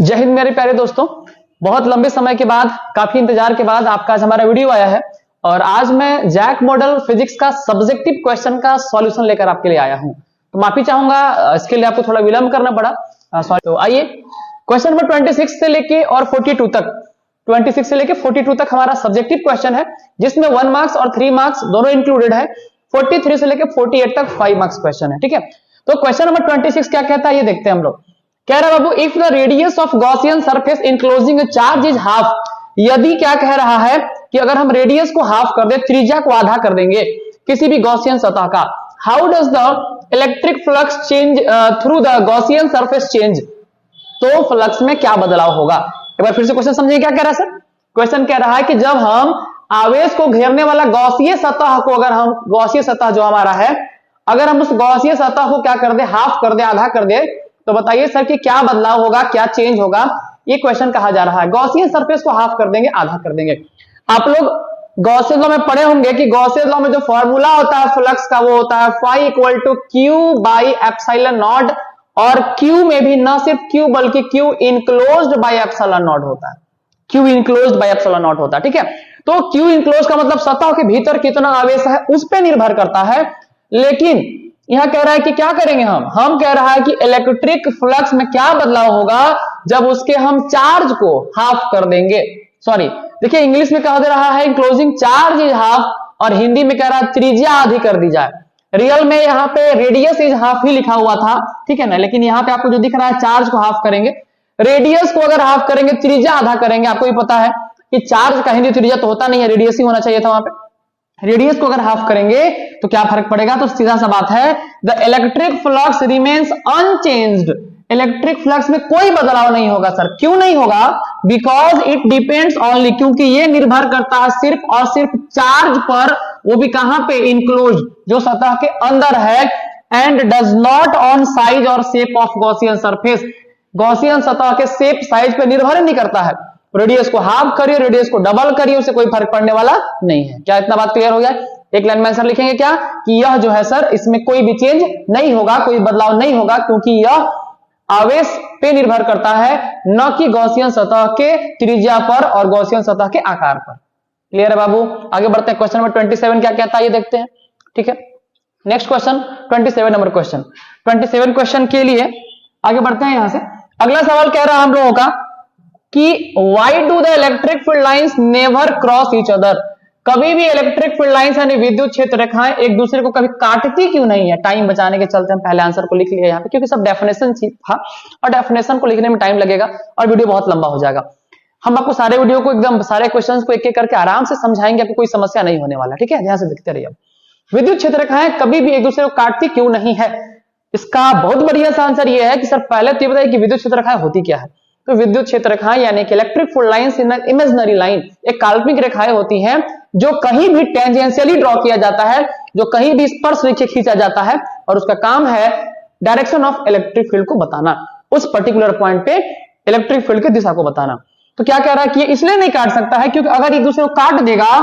जय हिंद मेरे प्यारे दोस्तों। बहुत लंबे समय के बाद, काफी इंतजार के बाद आपका आज हमारा वीडियो आया है और आज मैं जैक मॉडल फिजिक्स का सब्जेक्टिव क्वेश्चन का सॉल्यूशन लेकर आपके लिए आया हूं। तो माफी चाहूंगा, इसके लिए आपको थोड़ा विलंब करना पड़ा। तो आइए क्वेश्चन नंबर 26 से लेके और 42 तक, 26 से लेके 42 तक हमारा सब्जेक्टिव क्वेश्चन है, जिसमें 1 मार्क्स और 3 मार्क्स दोनों इंक्लूडेड है। 43 से लेके 48 तक 5 मार्क्स क्वेश्चन है। ठीक है, तो क्वेश्चन नंबर 26 क्या कहता है ये देखते हैं हम लोग। कह रहा है बाबू, if the radius of Gaussian surface enclosing charge is half, यदि क्या कह रहा है कि अगर हम रेडियस को हाफ कर दे, त्रिज्या को आधा कर देंगे किसी भी गॉसियन सतह का, how does the electric flux change through the Gaussian surface change, तो फ्लक्स में क्या बदलाव होगा। एक बार फिर से क्वेश्चन समझिए क्या कह रहा है सर। क्वेश्चन कह रहा है कि जब हम आवेश को घेरने वाला गॉसीय सतह को, अगर हम गॉसीय सतह जो हमारा है, अगर हम उस गॉसीय सतह को क्या कर दे, हाफ कर दे, आधा कर दे, तो बताइए सर कि क्या बदलाव होगा, क्या चेंज होगा। ये क्वेश्चन कहा जा रहा है। गॉसियन सरफेस को हाफ कर देंगे, आधा कर देंगे। आप लोग गॉसियन लॉ में पढ़े होंगे कि गॉसियन लॉ में जो फॉर्मूला होता है फ्लक्स का, वो होता है phi equal to Q by epsilon naught, और क्यू में भी न सिर्फ क्यू बल्कि Q enclosed by epsilon naught होता है। Q enclosed by epsilon naught होता है। ठीक है, तो क्यू इनक्लोज का मतलब सतह के भीतर कितना आवेश है उस पर निर्भर करता है। लेकिन यहां कह रहा है कि क्या करेंगे हम कह रहा है कि इलेक्ट्रिक फ्लक्स में क्या बदलाव होगा जब उसके हम चार्ज को हाफ कर देंगे। सॉरी, देखिए इंग्लिश में कह दे रहा है इंक्लोजिंग चार्ज इज हाफ, और हिंदी में कह रहा है त्रिज्या आधी कर दी जाए। रियल में यहाँ पे रेडियस इज हाफ ही लिखा हुआ था, ठीक है ना, लेकिन यहाँ पे आपको जो दिख रहा है चार्ज को हाफ करेंगे। रेडियस को अगर हाफ करेंगे, त्रिज्या आधा करेंगे। आपको भी पता है कि चार्ज का हिंदी त्रिज्या तो होता नहीं है, रेडियस ही होना चाहिए था वहां पे। रेडियस को अगर हाफ करेंगे तो क्या फर्क पड़ेगा, तो सीधा सा बात है, the electric flux remains unchanged. Electric flux में कोई बदलाव नहीं होगा सर। क्यों नहीं होगा? बिकॉज इट डिपेंड्स ओनली, क्योंकि ये निर्भर करता है सिर्फ और सिर्फ चार्ज पर, वो भी कहां पे, इनक्लोज, जो सतह के अंदर है, and does not on size और shape of Gaussian surface. Gaussian सतह के शेप साइज पे निर्भर नहीं करता है। रेडियस को हाफ करिए, रेडियस को डबल करिए, उससे कोई फर्क पड़ने वाला नहीं है। क्या इतना बात क्लियर हो गया? एक लाइन में आंसर लिखेंगे क्या, कि यह जो है सर, इसमें कोई भी चेंज नहीं होगा, कोई बदलाव नहीं होगा, क्योंकि यह आवेश पे निर्भर करता है, न कि गॉसियन सतह के त्रिज्या पर और गॉसियन सतह के आकार पर। क्लियर है बाबू? आगे बढ़ते हैं। क्वेश्चन नंबर 27 क्या कहता है ये देखते हैं। ठीक है, next question 27 number question. 27 question के लिए आगे बढ़ते हैं। यहां से अगला सवाल कह रहा है हम लोगों का कि why do the electric field lines never cross each other. कभी भी इलेक्ट्रिक फील्ड लाइंस यानी विद्युत क्षेत्र रेखाएं एक दूसरे को कभी काटती क्यों नहीं है। टाइम बचाने के चलते हम पहले आंसर को लिख लिया यहाँ पे, क्योंकि सब डेफिनेशन था और डेफिनेशन को लिखने में टाइम लगेगा और वीडियो बहुत लंबा हो जाएगा। हम आपको सारे वीडियो को एकदम सारे क्वेश्चंस को एक एक करके आराम से समझाएंगे, आपको कोई समस्या नहीं होने वाला। ठीक है, ध्यान से देखते रहिए। विद्युत क्षेत्र रेखाएं कभी भी एक दूसरे को काटती क्यों नहीं है, इसका बहुत बढ़िया सा आंसर यह है कि सर पहले तो ये बताइए कि विद्युत क्षेत्र रेखाएं होती क्या है। तो विद्युत क्षेत्र रेखाएं यानी कि electric field lines in imaginary line, एक काल्पनिक रेखाएं होती हैं जो कहीं भी टेंजेंशियली ड्रॉ किया जाता है, जो कहीं भी स्पर्श रेखा खींचा जाता है, और उसका काम है डायरेक्शन ऑफ इलेक्ट्रिक फील्ड को बताना, उस पर्टिकुलर पॉइंट पे इलेक्ट्रिक फील्ड की दिशा को बताना। तो क्या कह रहा है कि ये इसलिए नहीं काट सकता है क्योंकि अगर एक दूसरे को काट देगा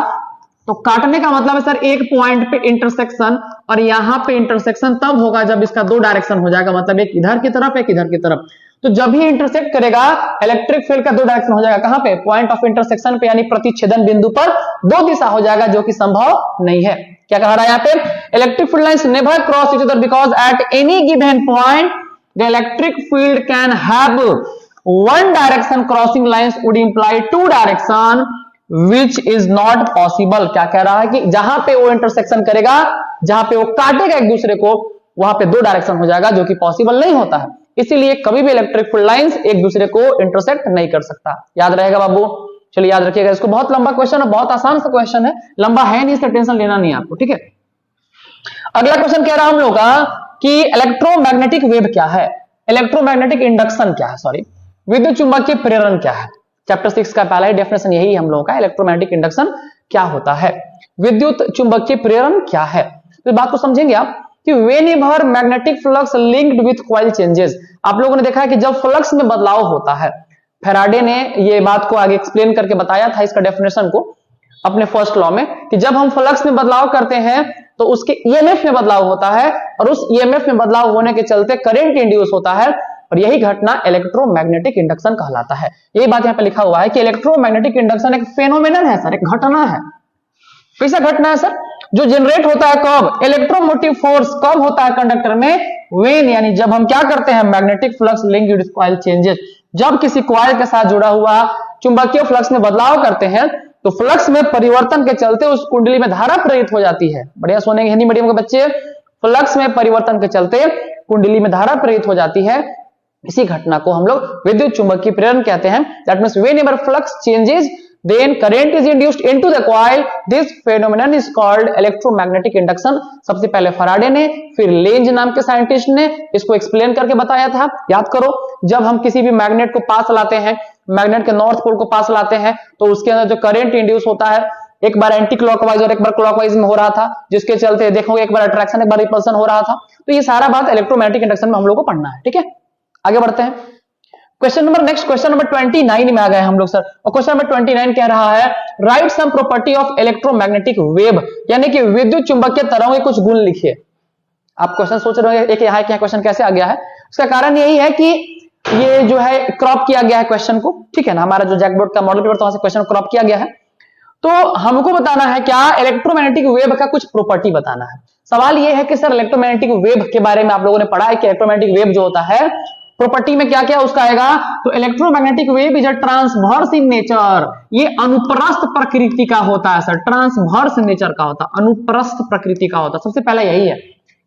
तो काटने का मतलब है सर एक पॉइंट पे इंटरसेक्शन, और यहां पे इंटरसेक्शन तब होगा जब इसका दो डायरेक्शन हो जाएगा, मतलब एक इधर की तरफ एक इधर की तरफ। तो जब ही इंटरसेक्ट करेगा इलेक्ट्रिक फील्ड का दो डायरेक्शन हो जाएगा। कहां पे? पॉइंट ऑफ इंटरसेक्शन पे, यानी प्रतिच्छेदन बिंदु पर दो दिशा हो जाएगा, जो कि संभव नहीं है। क्या कह रहा है यहाँ पे? Electric field lines never cross each other because at any given point the electric field can have one direction, crossing lines would imply two direction which is not possible. क्या कह रहा है कि जहां पे वो इंटरसेक्शन करेगा, जहां पे वो काटेगा एक दूसरे को, वहां पे दो डायरेक्शन हो जाएगा, जो कि पॉसिबल नहीं होता है। इसीलिए कभी भी इलेक्ट्रिक फील्ड लाइंस एक दूसरे को इंटरसेक्ट नहीं कर सकता। याद रहेगा बाबू? चलिए याद रखिएगा इसको। बहुत लंबा क्वेश्चन है, बहुत आसान सा क्वेश्चन है, लंबा है नहीं, इससे टेंशन लेना नहीं आपको। ठीक है, अगला क्वेश्चन कह रहा हम लोग का कि इलेक्ट्रोमैग्नेटिक वेव क्या है, इलेक्ट्रोमैग्नेटिक इंडक्शन क्या है, सॉरी विद्युत चुंबकीय प्रेरण क्या है। चैप्टर 6 का पहला ही डेफिनेशन यही हम लोगों का, इलेक्ट्रोमैग्नेटिक इंडक्शन क्या होता है, विद्युत चुंबकीय प्रेरण क्या है। तो बात को समझेंगे आप कि whenever magnetic flux linked with coil changes, आप लोगों ने देखा है कि जब फ्लक्स में बदलाव होता है, फैराडे ने ये बात को आगे एक्सप्लेन करके बताया था इसका डेफिनेशन को अपने फर्स्ट लॉ में, कि जब हम फ्लक्स में बदलाव करते हैं तो उसके ईएमएफ में बदलाव होता है, और उस ईएमएफ में बदलाव होने के चलते करंट इंड्यूस होता है, और यही घटना इलेक्ट्रोमैग्नेटिक इंडक्शन कहलाता है। यही बात यहाँ पे लिखा हुआ है कि इलेक्ट्रोमैग्नेटिक इंडक्शन एक फेनोमेनन है सर, एक घटना है। कैसा घटना है सर? जो जनरेट होता है कब? इलेक्ट्रोमोटिव फोर्स कब होता है कंडक्टर में? व्हेन, यानी जब हम क्या करते हैं? Magnetic flux linked with coil changes, जब किसी कॉइल के साथ जुड़ा हुआ चुंबकीय फ्लक्स में बदलाव करते हैं तो फ्लक्स में परिवर्तन के चलते उस कुंडली में धारा प्रेरित हो जाती है। बढ़िया सुनेंगे हिंदी मीडियम के बच्चे, फ्लक्स में परिवर्तन के चलते कुंडली में धारा प्रेरित हो जाती है। इसी घटना को हम लोग विद्युत चुंबकीय प्रेरण कहते हैं। That means whenever flux changes then current is induced into the coil, this phenomenon is called electromagnetic induction। सबसे पहले फराडे ने, फिर लेंज नाम के साइंटिस्ट ने इसको एक्सप्लेन करके बताया था। याद करो, जब हम किसी भी मैग्नेट को पास लाते हैं, मैग्नेट के नॉर्थ पोल को पास लाते हैं, तो उसके अंदर जो करंट इंड्यूस होता है, एक बार एंटी क्लॉकवाइज और एक बार क्लॉकवाइज में हो रहा था, जिसके चलते देखोगे एक बार अट्रैक्शन एक बार रिपल्सन हो रहा था। तो ये सारा बात इलेक्ट्रोमैग्नेटिक इंडक्शन में हम लोग को पढ़ना है। ठीक है, आगे बढ़ते हैं। नेक्स्ट क्वेश्चन नंबर 29 में आ गए हम लोग सर, और क्वेश्चन नंबर 29 कह रहा है right sum property of electromagnetic wave, यानी कि विद्युत चुंबकीय तरंगों के कुछ गुण लिखिए। आप क्वेश्चन सोच रहे हो यहाँ क्वेश्चन कैसे आ गया है? उसका कारण यही है कि ये जो है क्रॉप किया गया है क्वेश्चन को, ठीक है ना, हमारा जो जैकबोर्ड का मॉडल पेपर था वहां से क्वेश्चन क्रॉप किया गया है। तो हमको बताना है क्या? इलेक्ट्रोमैग्नेटिक वेव का कुछ प्रॉपर्टी बताना है। सवाल ये है कि सर इलेक्ट्रोमैग्नेटिक वेव के बारे में आप लोगों ने पढ़ा है कि इलेक्ट्रोमैग्नेटिक वेव जो होता है प्रॉपर्टी में क्या क्या उसका आएगा? तो electromagnetic wave is a transverse in nature, ये अनुप्रस्थ प्रकृति का होता है सर, ट्रांसवर्स नेचर का होता है, अनुप्रस्थ प्रकृति का होता है। सबसे पहला यही है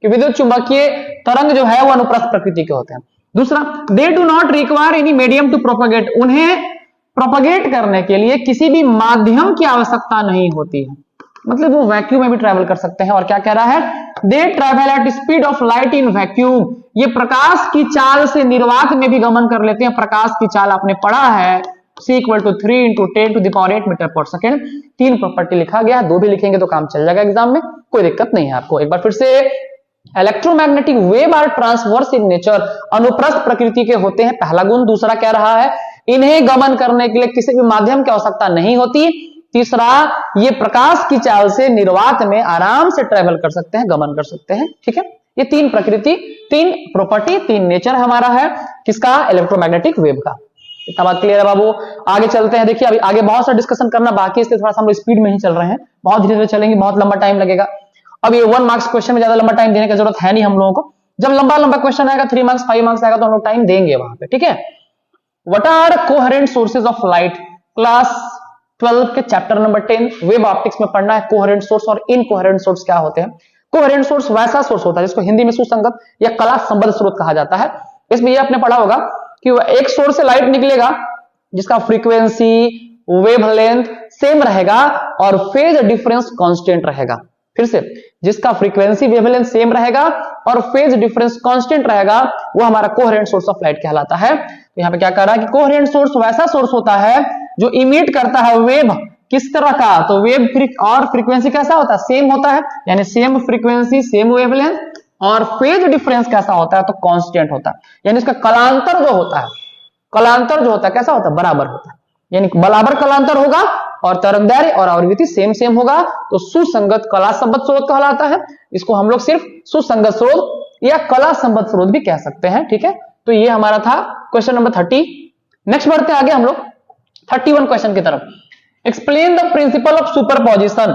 कि विद्युत चुंबकीय तरंग जो है वो अनुप्रस्थ प्रकृति के होते हैं। दूसरा, they do not require any medium to propagate, उन्हें प्रोपगेट करने के लिए किसी भी माध्यम की आवश्यकता नहीं होती है, मतलब वो वैक्यूम में भी ट्रैवल कर सकते हैं। और क्या कह रहा है? दे travel at speed of light in vacuum, ये प्रकाश की चाल से निर्वात में भी गमन कर लेते हैं। प्रकाश की चाल आपने पढ़ा है, C = 3 × 10⁸ मीटर पर सेकेंड। 3 प्रॉपर्टी लिखा गया है, 2 भी लिखेंगे तो काम चल जाएगा एग्जाम में, कोई दिक्कत नहीं है आपको। एक बार फिर से, electromagnetic wave are transverse in nature, अनुप्रस्थ प्रकृति के होते हैं, पहला गुण। दूसरा कह रहा है इन्हें गमन करने के लिए किसी भी माध्यम की आवश्यकता नहीं होती। तीसरा, ये प्रकाश की चाल से निर्वात में आराम से ट्रेवल कर सकते हैं, गमन कर सकते हैं। ठीक है, ये 3 प्रकृति, 3 प्रॉपर्टी, 3 नेचर हमारा है किसका? इलेक्ट्रोमैग्नेटिक वेव का। इतना बात क्लियर है बाबू? आगे चलते हैं। देखिए अभी आगे बहुत सा डिस्कशन करना बाकी है, इसलिए थोड़ा सा हम लोग स्पीड में ही चल रहे हैं, बहुत धीरे धीरे चलेंगे, बहुत लंबा टाइम लगेगा। अब ये 1 मार्क्स क्वेश्चन में ज्यादा लंबा टाइम देने की जरूरत है नहीं हम लोगों को। जब लंबा लंबा क्वेश्चन आएगा, 3 मार्क्स 5 मार्क्स आएगा, तो हम लोग टाइम देंगे वहां पे। ठीक है, what are coherent sources of light? Class 12 के चैप्टर नंबर 10 वेव ऑप्टिक्स में पढ़ना है कोहेरेंट सोर्स और इनकोहेरेंट सोर्स क्या होते हैं। कोहेरेंट सोर्स वैसा सोर्स होता है जिसको हिंदी में सुसंगत या कला संबद्ध स्रोत कहा जाता है। इसमें ये आपने पढ़ा होगा कि एक सोर्स से लाइट निकलेगा जिसका फ्रीक्वेंसी, वेवलेंथ सेम रहेगा और फेज डिफरेंस कांस्टेंट रहेगा। फिर से, जिसका फ्रीक्वेंसी, वेवलेंथ सेम रहेगा और फेज डिफरेंस कांस्टेंट रहेगा, वो हमारा कोहेरेंट सोर्स ऑफ लाइट कहलाता है। तो यहाँ पे क्या कर रहा है कि कोहेरेंट सोर्स वैसा सोर्स होता है जो इमिट करता है वेव किस तरह का? तो वेव और फ्रीक्वेंसी कैसा होता है? सेम होता है, यानी सेम फ्रीक्वेंसी, सेम वेवलेंथ, और फेज डिफरेंस कैसा होता है? तो कांस्टेंट होता है, यानी इसका कलांतर जो होता है, कलांतर जो होता है कैसा होता है? बराबर होता है, यानी बराबर कलांतर होगा और तरंगदैर्घ्य और आवृत्ति सेम सेम होगा, तो सुसंगत कला संबद्ध स्रोत कहलाता है। इसको हम लोग सिर्फ सुसंगत स्रोत या कला संबद्ध स्रोत भी कह सकते हैं। ठीक है, तो ये हमारा था क्वेश्चन नंबर 30। नेक्स्ट बढ़ते हैं आगे हम लोग 31 क्वेश्चन की तरफ। Explain the principle of superposition.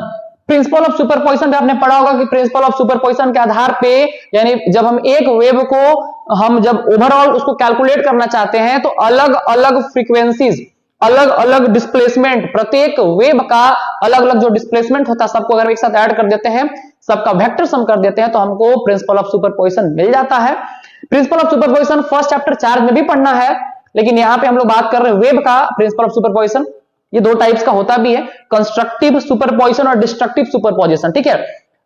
Principle of superposition आपने पढ़ा होगा कि प्रिंसिपल ऑफ सुपरपोजिशन के आधार पे, यानी जब हम एक वेव को हम जब ओवरऑल उसको कैलकुलेट करना चाहते हैं तो अलग अलग फ्रीक्वेंसीज, अलग अलग डिस्प्लेसमेंट, प्रत्येक वेव का अलग अलग जो डिस्प्लेसमेंट होता है सबको अगर एक साथ ऐड कर देते हैं, सबका वेक्टर सम कर देते हैं, तो हमको प्रिंसिपल ऑफ सुपरपोजिशन मिल जाता है। Principle of superposition first chapter charge में भी पढ़ना है, लेकिन यहाँ पे हम लोग बात कर रहे हैं वेव का प्रिंसिपल ऑफ सुपरपोजिशन। ये 2 टाइप्स का होता भी है, कंस्ट्रक्टिव सुपरपोजिशन और डिस्ट्रक्टिव सुपरपोजिशन। ठीक है,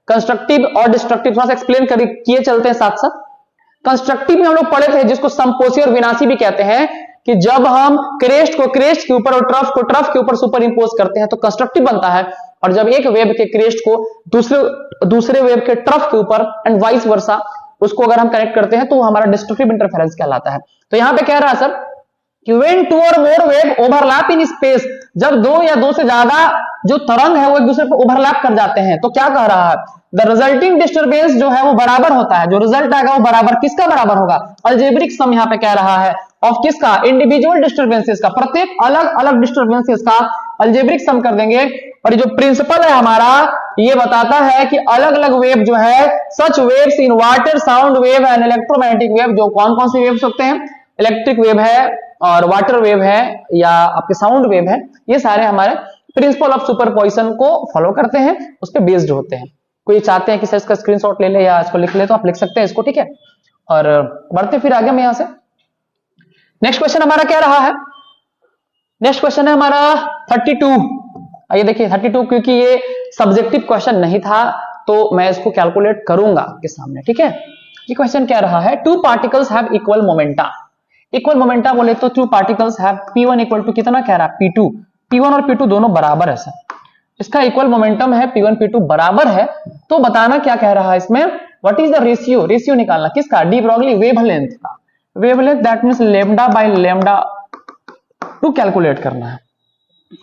कंस्ट्रक्टिव और डिस्ट्रक्टिव थोड़ा सा एक्सप्लेन किए चलते हैं साथ साथ। कंस्ट्रक्टिव में हम लोग पढ़े थे जिसको संपोषी और विनाशी भी कहते हैं, कि जब हम क्रेस्ट को क्रेस्ट के ऊपर और ट्रफ को ट्रफ के ऊपर सुपर इंपोज करते हैं तो कंस्ट्रक्टिव बनता है, और जब एक वेव के क्रेस्ट को दूसरे वेव के ट्रफ के ऊपर एंड वाइस वर्सा उसको अगर हम कनेक्ट करते हैं तो वो हमारा डिस्ट्रक्टिव इंटरफेरेंस कहलाता है। तो यहां पे कह रहा है सर कि when 2 or more wave overlap in space, जब 2 या 2 से ज्यादा जो तरंग है वो एक दूसरे पर ओवरलैप कर जाते हैं। तो क्या कह रहा है, द रिजल्टिंग डिस्टर्बेंस जो है वो बराबर होता है, जो रिजल्ट आएगा वो बराबर किसका बराबर होगा, अलजेब्रिक सम यहाँ पे कह रहा है ऑफ किसका, इंडिविजुअल डिस्टर्बेंसेस का, प्रत्येक अलग अलग डिस्टर्बेंसेस का अलजेब्रिक सम कर देंगे। और जो प्रिंसिपल है हमारा ये बताता है कि अलग अलग वेव जो है, such waves in water, sound wave and electromagnetic wave, जो कौन कौन से वेव्स होते हैं, इलेक्ट्रिक वेव है और वाटर वेव है या आपके साउंड वेव है, ये सारे हमारे प्रिंसिपल ऑफ सुपरपोजिशन को फॉलो करते हैं, उस पर बेस्ड होते हैं। कोई चाहते हैं कि सर इसका स्क्रीनशॉट ले ले या इसको लिख ले तो आप लिख सकते हैं इसको, ठीक है। और बढ़ते फिर आगे में यहां से नेक्स्ट क्वेश्चन हमारा क्या रहा है, नेक्स्ट क्वेश्चन है हमारा 32। आइए देखिए 32, क्योंकि ये सब्जेक्टिव क्वेश्चन नहीं था तो मैं इसको कैलकुलेट करूंगा आपके सामने, ठीक है। ये क्वेश्चन क्या रहा है, two particles have equal momenta, equal momenta बोले तो two particles have P1 equal to कितना कह रहा है P2, P1 और P2 दोनों बराबर है सर, इसका इक्वल मोमेंटम है P1 P2 बराबर है। तो बताना क्या कह रहा है इसमें, what is the ratio, ratio निकालना किसका, डी ब्रॉगली वेवलेंथ का, wavelength that means lambda by lambda two calculate करना है।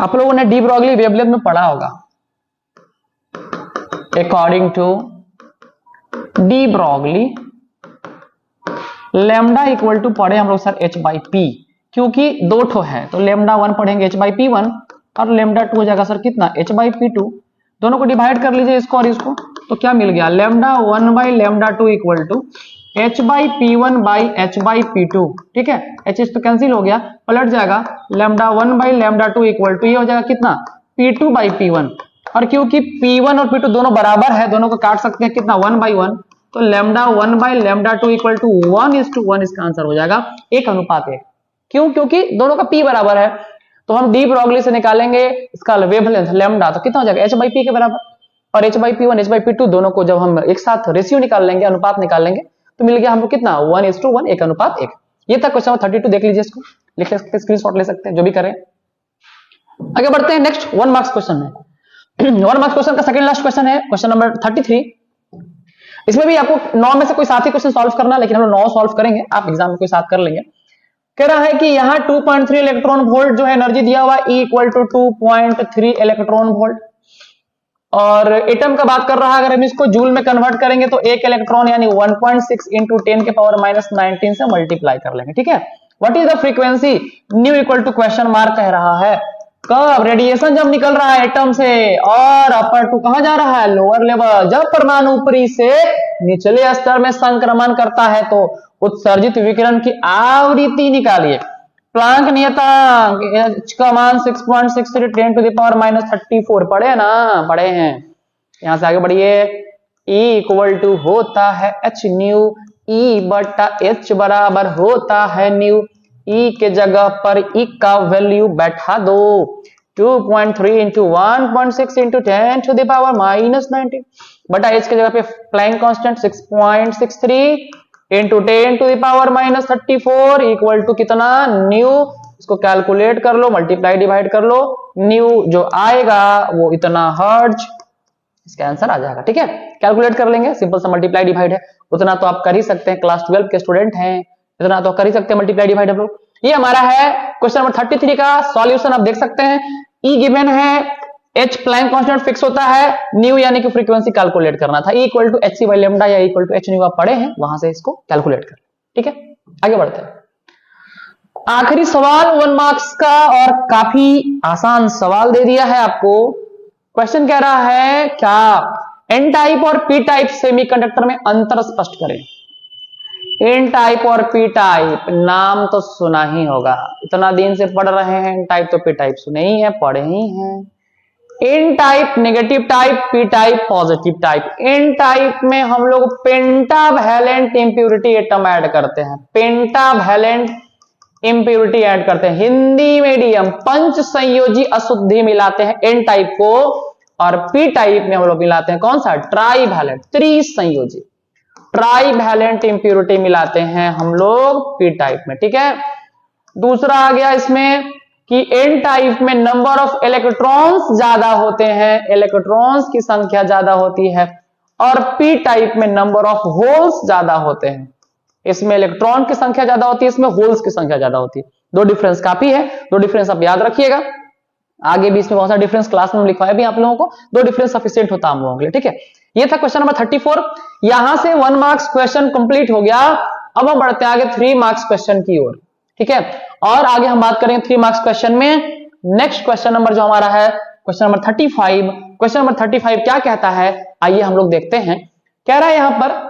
आप लोगों ने डी ब्रॉगली वेवलेंथ में पढ़ा होगा, according to de Broglie lambda equal to पढ़े हम लोग सर h बाई पी, क्योंकि दो ठो है तो लैम्डा 1 पढ़ेंगे h बाई P1 और लैम्डा 2 हो जाएगा सर कितना h बाई P2, दोनों को डिवाइड कर लीजिए इसको और इसको, तो क्या मिल गया, lambda 1 by lambda 2 equal to h by P1 by h by P2, ठीक है। h तो कैंसिल हो गया, पलट जाएगा, lambda 1 by lambda 2 equal to ये हो जाएगा कितना P2 बाई P1, और क्योंकि P1 और P2 दोनों बराबर है, दोनों को काट सकते हैं कितना 1 बाई 1, तो lambda 1 by lambda 2 equal to 1:1, इसका आंसर हो जाएगा 1:1। क्यों, क्योंकि दोनों का p बराबर है। तो हम डी ब्रॉगली से निकालेंगे इसका वेवलेंथ लैम्डा, तो कितना हो जाएगा h बाई पी के बराबर, और h by P1 h by P2 दोनों को जब हम एक साथ रेशियो निकाल लेंगे, अनुपात निकाल लेंगे, तो मिल गया हमको कितना 1:1, 1:1। ये तक क्वेश्चन 32 देख लीजिए, इसको लिख सकते हैं, स्क्रीनशॉट ले सकते हैं, जो भी करें। आगे बढ़ते हैं नेक्स्ट 1 मार्क्स क्वेश्चन में। 1 मार्क्स क्वेश्चन का सेकंड लास्ट क्वेश्चन है, क्वेश्चन नंबर 33। इसमें भी आपको 9 में से कोई साथ ही क्वेश्चन सॉल्व करना, लेकिन हम लोग 9 सॉल्व करेंगे, आप एग्जाम में कोई साथ कर लेंगे। कह रहा है कि यहाँ 2.3 इलेक्ट्रॉन वोल्ट जो है एनर्जी दिया हुआ E equal to 2.3 electron volt, और एटम का बात कर रहा है, अगर हम इसको जूल में कन्वर्ट करेंगे तो एक इलेक्ट्रॉन यानी 1.6 इंटू 10 के पावर -19 से मल्टीप्लाई कर लेंगे, ठीक है। What is the frequency, nu equal to question mark कह रहा है, कब रेडिएशन जब निकल रहा है एटम से और अपर टू कहां जा रहा है, लोअर लेवल, जब परमाणु ऊपरी से निचले स्तर में संक्रमण करता है तो उत्सर्जित विकिरण की आवृत्ति निकालिए। प्लांक नियतांक h का मान 6.63 10 टू द पावर -34, पढ़े ना, पढ़े हैं। यहां से आगे बढ़िए, E इक्वल टू होता है h न्यू, E बटा h बराबर होता है न्यू, E के जगह पर E का वैल्यू बैठा दो, 2.3 into 1.6 into 10 to the power -19 बटा h के जगह पे Planck constant 6.63 into 10 to the power -34 equal to कितना न्यू, इसको कैलकुलेट कर लो, मल्टीप्लाई डिवाइड कर लो, न्यू जो आएगा वो इतना हर्ट्ज, इसका आंसर आ जाएगा, ठीक है। कैलकुलेट कर लेंगे, सिंपल सा मल्टीप्लाई डिवाइड है, उतना तो आप कर ही सकते हैं, क्लास 12 के स्टूडेंट हैं, इतना तो कर ही सकते हैं मल्टीप्लाई डिवाइड हम लोग। ये हमारा है क्वेश्चन नंबर 33 का सॉल्यूशन, आप देख सकते हैं। E गिवन है, H प्लैंक कांस्टेंट फिक्स होता है, न्यू यानी कि फ्रीक्वेंसी कैलकुलेट करना था, E equal to HC by lambda या इक्वल टू H न्यू आप पढ़े हैं, वहां से इसको कैलकुलेट कर, ठीक है। आगे बढ़ते हैं, आखिरी सवाल 1 मार्क्स का, और काफी आसान सवाल दे दिया है आपको। क्वेश्चन कह रहा है क्या N टाइप और P टाइप सेमीकंडक्टर में अंतर स्पष्ट करें। N टाइप और P टाइप नाम तो सुना ही होगा, इतना दिन से पढ़ रहे हैं, N टाइप तो P टाइप सुने ही है, पढ़े ही हैं। N type negative type, P type positive type. N type में हम लोग पेंटावैलेंट इंप्योरिटी एटम ऐड करते हैं, पेंटावैलेंट इंप्योरिटी ऐड करते हैं, हिंदी मीडियम पंच संयोजी अशुद्धि मिलाते हैं N टाइप को, और P टाइप में हम लोग मिलाते हैं कौन सा, ट्राईवैलेंट त्रिसंयोजी, ट्राईवैलेंट इंप्योरिटी मिलाते हैं हम लोग P टाइप में, ठीक है। दूसरा आ गया इसमें कि N टाइप में नंबर ऑफ इलेक्ट्रॉन्स ज्यादा होते हैं, इलेक्ट्रॉन्स की संख्या ज्यादा होती है, और P टाइप में नंबर ऑफ होल्स ज्यादा होते हैं, इसमें इलेक्ट्रॉन की संख्या ज्यादा होती है, इसमें होल्स की संख्या ज्यादा होती है। दो डिफरेंस काफी है, दो डिफरेंस आप याद रखिएगा। आगे भी इसमें बहुत सारा डिफरेंस क्लास में लिखवाया भी आप लोगों को, 2 डिफरेंस सफिशिएंट होता हम लोगों के लिए, ठीक है। ये था क्वेश्चन नंबर 34। यहां से 1 मार्क्स क्वेश्चन कंप्लीट हो गया। अब हम बढ़ते हैं आगे 3 मार्क्स क्वेश्चन की ओर, ठीक है। और आगे हम बात करेंगे 3 मार्क्स क्वेश्चन में। नेक्स्ट क्वेश्चन नंबर जो हमारा है क्वेश्चन नंबर 35। क्वेश्चन नंबर 35 क्या कहता है, आइए हम लोग देखते हैं। कह रहा है यहां पर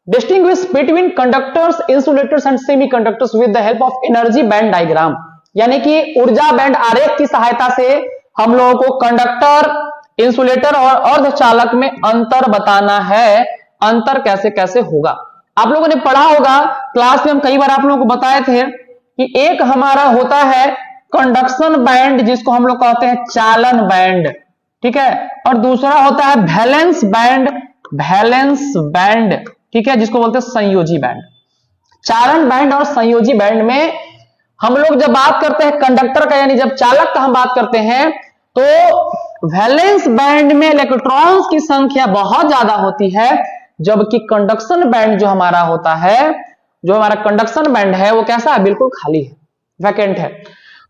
distinguish between conductors, insulators and semiconductors with the help of energy band diagram. यानी कि ऊर्जा बैंड आरेख की सहायता से हम लोगों को कंडक्टर, इंसुलेटर और अर्धचालक में अंतर बताना है। अंतर कैसे कैसे होगा, आप लोगों ने पढ़ा होगा क्लास में, हम कई बार आप लोगों को बताए थे कि एक हमारा होता है कंडक्शन बैंड जिसको हम लोग कहते हैं चालन बैंड, ठीक है, और दूसरा होता है वैलेंस बैंड, वैलेंस बैंड, ठीक है, जिसको बोलते हैं संयोजी बैंड। चालन बैंड और संयोजी बैंड में हम लोग जब बात करते हैं कंडक्टर का, यानी जब चालक का हम बात करते हैं, तो वैलेंस बैंड में इलेक्ट्रॉन्स की संख्या बहुत ज्यादा होती है, जबकि कंडक्शन बैंड जो हमारा होता है, जो हमारा कंडक्शन बैंड है वो कैसा है, बिल्कुल खाली है, वैकेंट है।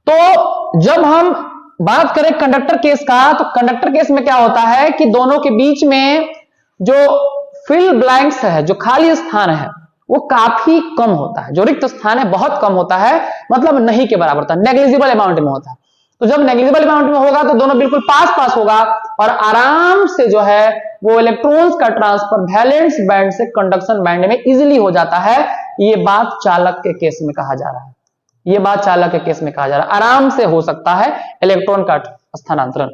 तो जब हम बात करें कंडक्टर केस का, तो कंडक्टर केस में क्या होता है कि दोनों के बीच में जो फिल ब्लैंक्स है, जो खाली स्थान है, वो काफी कम होता है। जो रिक्त स्थान है बहुत कम होता है, मतलब नहीं के बराबर होता है, नेग्लिजिबल अमाउंट में होता है। तो जब नेग्लिजिबल अमाउंट में होगा तो दोनों बिल्कुल पास पास होगा और आराम से जो है वो इलेक्ट्रॉन्स का ट्रांसफर वैलेंस बैंड से कंडक्शन बैंड में इजीली हो जाता है। ये बात चालक के केस में कहा जा रहा है, ये बात चालक के केस में कहा जा रहा है, आराम से हो सकता है इलेक्ट्रॉन का स्थानांतरण।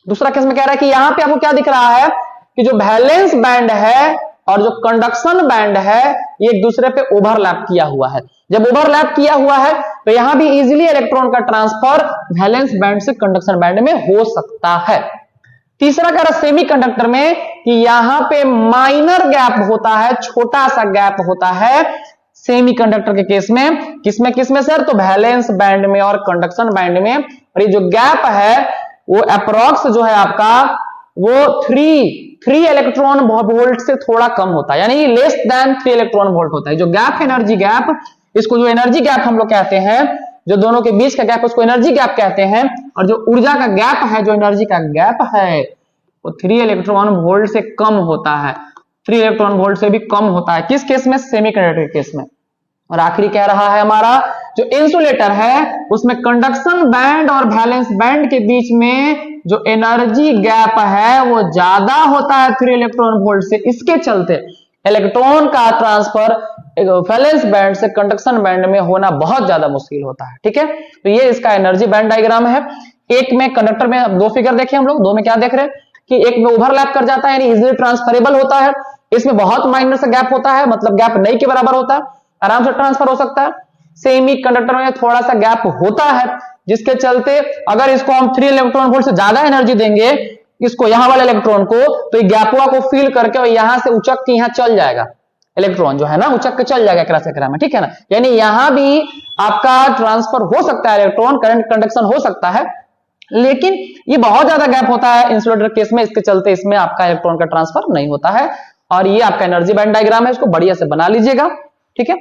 दूसरा केस में कह रहा है कि यहां पे आपको क्या दिख रहा है कि जो वैलेंस बैंड है और जो कंडक्शन बैंड है ये एक दूसरे पे ओवरलैप किया हुआ है। जब ओवरलैप किया हुआ है तो यहां भी इजीली इलेक्ट्रॉन का ट्रांसफर वैलेंस बैंड से कंडक्शन बैंड में हो सकता है। तीसरा कह रहा सेमी कंडक्टर में कि यहां पे माइनर गैप होता है, छोटा सा गैप होता है सेमी कंडक्टर के केस में। किसमें सर, तो वैलेंस बैंड में और कंडक्शन बैंड में। और ये जो गैप है वो अप्रोक्स जो है आपका वो 3 इलेक्ट्रॉन वोल्ट से थोड़ा कम होता है, यानी लेस देन 3 इलेक्ट्रॉन वोल्ट होता है। जो गैप है एनर्जी गैप, इसको जो एनर्जी गैप हम लोग कहते हैं, जो दोनों के बीच का गैप उसको एनर्जी गैप कहते हैं। और जो ऊर्जा का गैप है, जो एनर्जी का गैप है, वो 3 इलेक्ट्रॉन वोल्ट से कम होता है, 3 इलेक्ट्रॉन वोल्ट से भी कम होता है। किस केस में, सेमीकंडक्टर केस में। और आखिरी कह रहा है हमारा जो इंसुलेटर है उसमें कंडक्शन बैंड और वैलेंस बैंड के बीच में जो एनर्जी गैप है वो ज्यादा होता है 3 इलेक्ट्रॉन वोल्ट से। इसके चलते इलेक्ट्रॉन का ट्रांसफर वैलेंस बैंड से कंडक्शन बैंड में होना बहुत ज्यादा मुश्किल होता है, ठीक है। तो ये इसका एनर्जी बैंड डायग्राम है। एक में कंडक्टर में 2 फिगर देखे हम लोग, 2 में क्या देख रहे हैं कि एक में ओवरलैप कर जाता है, यानी इजीली ट्रांसफरेबल होता है। इसमें बहुत माइनर सा गैप होता है, मतलब गैप नहीं के बराबर होता है, आराम से ट्रांसफर हो सकता है। सेमी कंडक्टर में थोड़ा सा गैप होता है, जिसके चलते अगर इसको हम 3 इलेक्ट्रॉन वोल्ट से ज्यादा एनर्जी देंगे इसको, यहां वाले इलेक्ट्रॉन को, तो ये गैपवा को फिल करके और यहां से उचक के यहां चल जाएगा इलेक्ट्रॉन, जो है ना उचक के चल जाएगा क्रॉस चक्र में, ठीक है ना। यानी यहां भी आपका ट्रांसफर हो सकता है, इलेक्ट्रॉन करंट कंडक्शन हो सकता है, लेकिन ये बहुत ज्यादा गैप होता है इंसुलेटर केस में, इसके चलते इसमें आपका इलेक्ट्रॉन का ट्रांसफर नहीं होता है। और ये आपका एनर्जी बैंड डायग्राम है, इसको बढ़िया से बना लीजिएगा, ठीक है।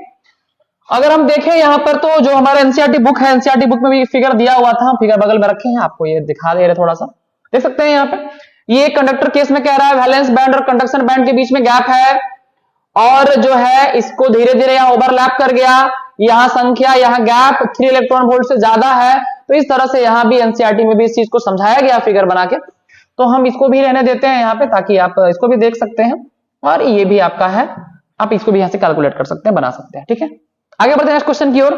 अगर हम देखें यहां पर तो जो हमारा एनसीईआरटी बुक है, एनसीईआरटी बुक में भी फिगर दिया हुआ था, फिगर बगल में रखे हैं, आपको ये दिखा दे रहे, थोड़ा सा देख सकते हैं यहाँ पे। ये कंडक्टर केस में कह रहा है वैलेंस बैंड और कंडक्शन बैंड के बीच में गैप है, और जो है इसको धीरे धीरे यहाँ ओवरलैप कर गया, यहाँ संख्या, यहाँ गैप 3 इलेक्ट्रॉन वोल्ट से ज्यादा है। तो इस तरह से यहाँ भी एनसीईआरटी में भी इस चीज को समझाया गया फिगर बना के। तो हम इसको भी रहने देते हैं यहाँ पे, ताकि आप इसको भी देख सकते हैं, और ये भी आपका है, आप इसको भी यहाँ से कैलकुलेट कर सकते हैं, बना सकते हैं, ठीक है। आगे बढ़ते हैं नेक्स्ट क्वेश्चन की ओर।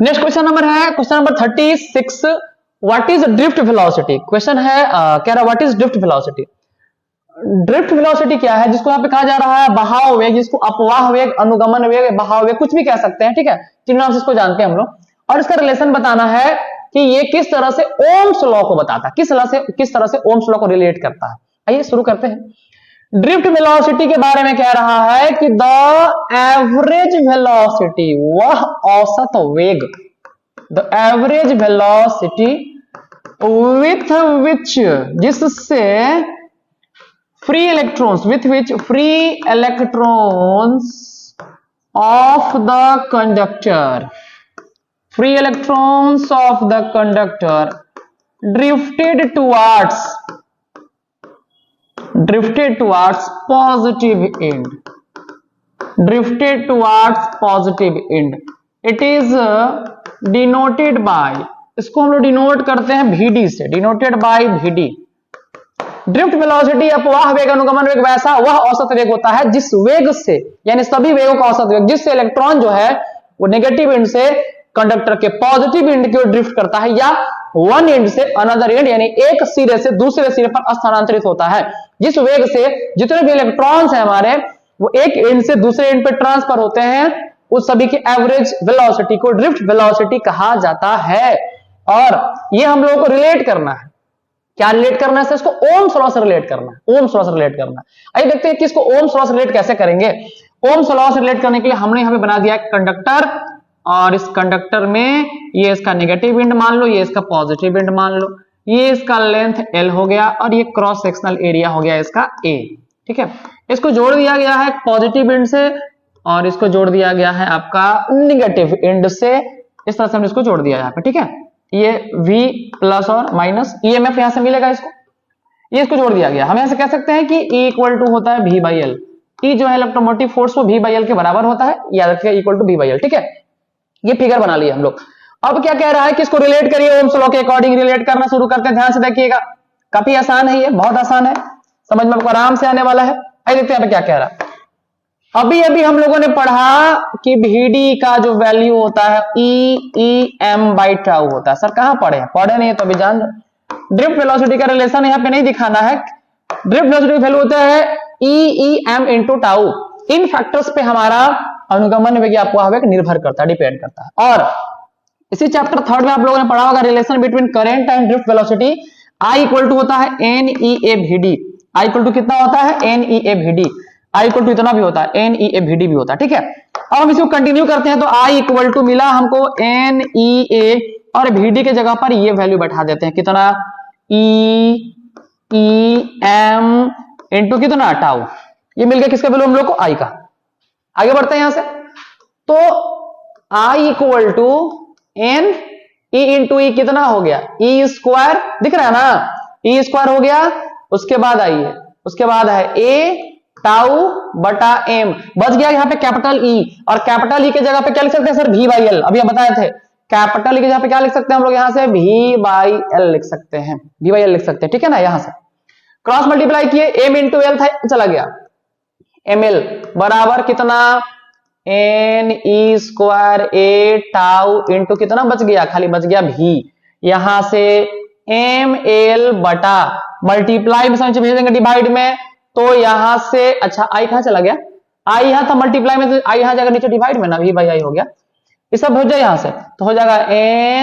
नेक्स्ट क्वेश्चन नंबर है question number 36। What is drift velocity? Question है कह रहा what is drift velocity. Drift velocity क्या है, जिसको यहाँ पे कहा जा रहा है बहाव वेग, जिसको अपवाह वेग, अनुगमन वेग, बहाव वेग, कुछ भी कह सकते हैं, ठीक है, जिन नाम से इसको जानते हैं हम लोग। और इसका रिलेशन बताना है कि ये किस तरह से ओम्स लॉ को बताता है, किस तरह से ओम्स लॉ को रिलेट करता है। आइए शुरू करते हैं। ड्रिफ्ट वेलोसिटी के बारे में कह रहा है कि द एवरेज वेलोसिटी, वह औसत वेग, the average velocity with which, जिससे free electrons, with which free electrons of the conductor, free electrons of the conductor drifted towards positive end, drifted towards positive end, it is denoted by, इसको हम लोग denote करते हैं VD से, denoted by VD। Drift velocity अपवाह वेग अनुगमन वेग वैसा वह औसत वेग होता है जिस वेग से, यानी सभी वेगों का औसत वेग जिससे इलेक्ट्रॉन जो है वो नेगेटिव एंड से कंडक्टर के पॉजिटिव एंड की ओर ड्रिफ्ट करता है, या वन एंड से अनदर एंड, यानी एक सिरे से दूसरे सिरे पर स्थानांतरित होता है। जिस वेग से जितने भी इलेक्ट्रॉन्स हैं हमारे वो एक एंड से दूसरे एंड पर ट्रांसफर होते हैं, उस सभी की एवरेज वेलोसिटी को ड्रिफ्ट वेलोसिटी कहा जाता है। और ये हम लोगों को रिलेट करना है, क्या रिलेट करना है, इसको ओम्स लॉ से रिलेट करना है, ओम्स लॉ से रिलेट करना है। आइए देखते हैं कि इसको ओम्स लॉ से रिलेट कैसे करेंगे। ओम्स लॉ से रिलेट करने के लिए हमने यहां पे बना दिया कंडक्टर, और इस कंडक्टर में ये इसका नेगेटिव एंड मान लो, ये इसका पॉजिटिव एंड मान लो, ये इसका लेंथ L हो गया और ये क्रॉस सेक्शनल एरिया हो गया इसका A। ठीक है, इसको जोड़ दिया गया है पॉजिटिव एंड से और इसको जोड़ दिया गया है आपका नेगेटिव एंड से, इस तरह से हमने इसको जोड़ दिया यहाँ पे। ठीक है, ये V प्लस और माइनस EMF यहां से मिलेगा इसको, ये इसको जोड़ दिया गया। हम यहां से कह सकते हैं कि E इक्वल टू होता है V/L, E जो है इलेक्ट्रोमोटिव फोर्स वो V/L के बराबर होता है, याद रखिए इक्वल टू V/L। ठीक है, ये फिगर बना लिया हम लोग। अब क्या कह रहा है कि इसको रिलेट करिए, ओम्स लॉ के अकॉर्डिंग रिलेट करना शुरू करते हैं। ध्यान से देखिएगा, काफी आसान है, ये बहुत आसान है, समझ में आपको आराम से आने वाला है। आइए देखते हैं क्या कह रहा है। अभी हम लोगों ने पढ़ा कि VD का जो वैल्यू होता है EEM/टाउ होता है। सर कहां पढ़े हैं? पढ़े नहीं है तो अभी जान लो। ड्रिफ्ट वेलोसिटी का रिलेशन यहाँ पे नहीं दिखाना है। ड्रिफ्ट वेलोसिटी वैल्यू होता है EEM इंटू टाउ। इन फैक्टर्स पे हमारा अनुगमन वेग या अपवाह वेग निर्भर करता है, डिपेंड करता है। और इसी चैप्टर 3 में आप लोगों ने पढ़ा होगा relation between current and drift velocity. I equal to होता है NEA/VD। I इक्वल टू कितना होता है? NEA/VD। I इक्वल टू इतना भी होता है, NEA/VD भी होता है। ठीक है, अब हम इसको कंटिन्यू करते हैं तो I इक्वल टू मिला हमको NEA और VD के जगह पर ये वैल्यू बैठा देते हैं, कितना? EEM इंटू कितना? टाउ। ये मिल गया किसका वैल्यू हम लोग को? I का। आगे बढ़ते हैं यहां से, तो I equal to N E into E कितना हो गया? E स्क्वायर, दिख रहा है ना? E स्क्वायर हो गया, उसके बाद आइए, उसके बाद है A टाउ बटा M, बच गया यहाँ पे कैपिटल E, और कैपिटल E के जगह पे क्या लिख सकते हैं सर? V/L। अभी हम बताए थे कैपिटल E की जगह पे क्या लिख सकते हैं हम लोग? यहाँ से V/L लिख सकते हैं, V/L लिख सकते हैं। ठीक है ना, यहां से क्रॉस मल्टीप्लाई किए, M इंटू L था, चला गया ML बराबर कितना? NE square A tau into कितना बच गया? खाली बच गया V। यहां से ML बटा मल्टीप्लाई में समझ भेज देंगे डिवाइड में, तो यहां से अच्छा I कहां चला गया? I यहां था मल्टीप्लाई में, तो I यहां जाएगा नीचे डिवाइड में ना, V/I हो गया। ये सब हो जाए यहां से, तो हो जाएगा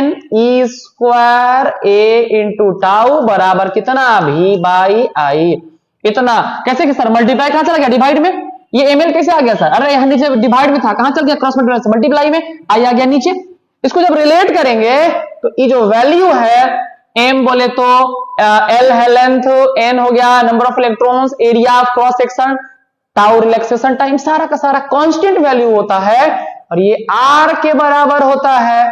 NE square A into tau बराबर कितना? V/I। इतना कैसे कि सर मल्टीप्लाई कहां चला गया? डिवाइड में। ये ML कैसे आ गया सर? अरे यहां नीचे डिवाइड में था, कहां चल गया? क्रॉस मल्टीप्लाई में, I आ गया नीचे। इसको जब रिलेट करेंगे तो ये जो वैल्यू है M बोले तो L है लेंथ, N हो गया number of electrons, area of cross section, tau relaxation time, सारा का सारा कांस्टेंट वैल्यू होता है और ये R के बराबर होता है।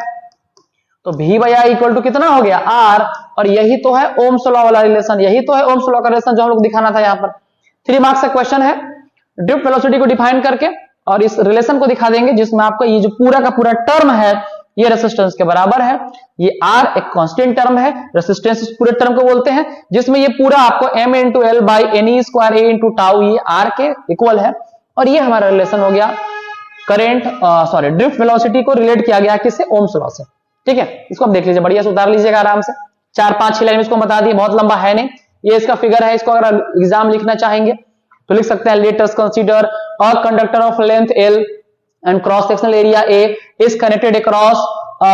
तो V/I इक्वल टू कितना हो गया? R। और यही तो है ओम्स लॉ वाला रिलेशन, यही तो है ओम्स लॉ का रिलेशन जो हम लोग दिखाना था यहाँ पर। 3 मार्क्स का क्वेश्चन है, ड्रिफ्ट वेलोसिटी को डिफाइन करके और इस रिलेशन को दिखा देंगे जिसमें आपका ये जो पूरा का पूरा टर्म है ये रेसिस्टेंस के बराबर है। ये R एक कांस्टेंट टर्म है, रेसिस्टेंस इस पूरे टर्म को बोलते हैं, जिसमें ये पूरा आपको M into L by NE square A into tau ये R के इक्वल है। और ये हमारा रिलेशन हो गया करंट ड्रिफ्ट वेलोसिटी को रिलेट किया गया किससे? ओम्स लॉ से। ठीक है, इसको आप देख लीजिए, बढ़िया से उतार लीजिएगा आराम से। 4-5-6 लाइन इसको बता दिए, बहुत लंबा है नहीं। ये इसका फिगर है, इसको अगर एग्जाम लिखना चाहेंगे तो लिख सकते हैं let us consider a conductor of length L and cross sectional area A is connected across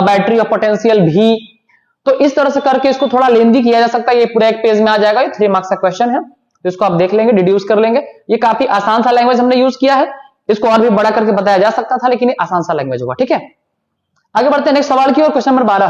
battery of potential V। तो इस तरह से करके इसको थोड़ा लेंदी किया जा सकता है, ये पूरा एक पेज में आ जाएगा। ये 3 मार्क्स का क्वेश्चन है, तो इसको आप देख लेंगे, डिड्यूस कर लेंगे। ये काफी आसान सा लैंग्वेज हमने यूज किया है, इसको और भी बड़ा करके बताया जा सकता था, लेकिन ये आसान सा लैंग्वेज होगा। ठीक है, आगे बढ़ते हैं नेक्स्ट सवाल की ओर। Question number 12,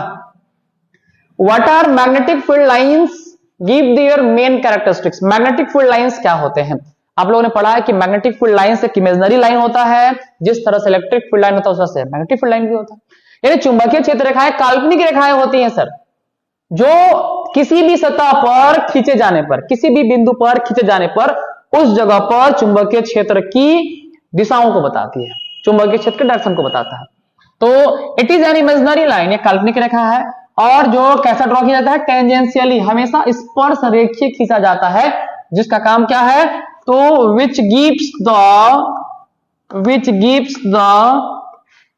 what are magnetic field lines give their main characteristics. Magnetic field lines क्या होते हैं? आप लोगों ने पढ़ा है कि मैग्नेटिक फील्ड लाइंस एक इमेजिनरी लाइन होता है, जिस तरह से इलेक्ट्रिक फील्ड लाइन होता है उस तरह से मैग्नेटिक फील्ड लाइन भी होता है। यानी चुंबकीय क्षेत्र रेखाएं काल्पनिक रेखाएं होती हैं सर, जो किसी भी सतह पर खींचे जाने पर, किसी भी बिंदु पर खींचे जाने पर उस जगह पर चुंबकीय क्षेत्र की दिशाओं को बताती है, चुंबकीय क्षेत्र के डायरेक्शन को बताता है। तो it is an imaginary line, ये काल्पनिक रेखा है। और जो कैसा ड्रॉ किया जाता है, टेंजेंशियली, हमेशा स्पर्श रेखीय खींचा जाता है, जिसका काम क्या है, तो which gives the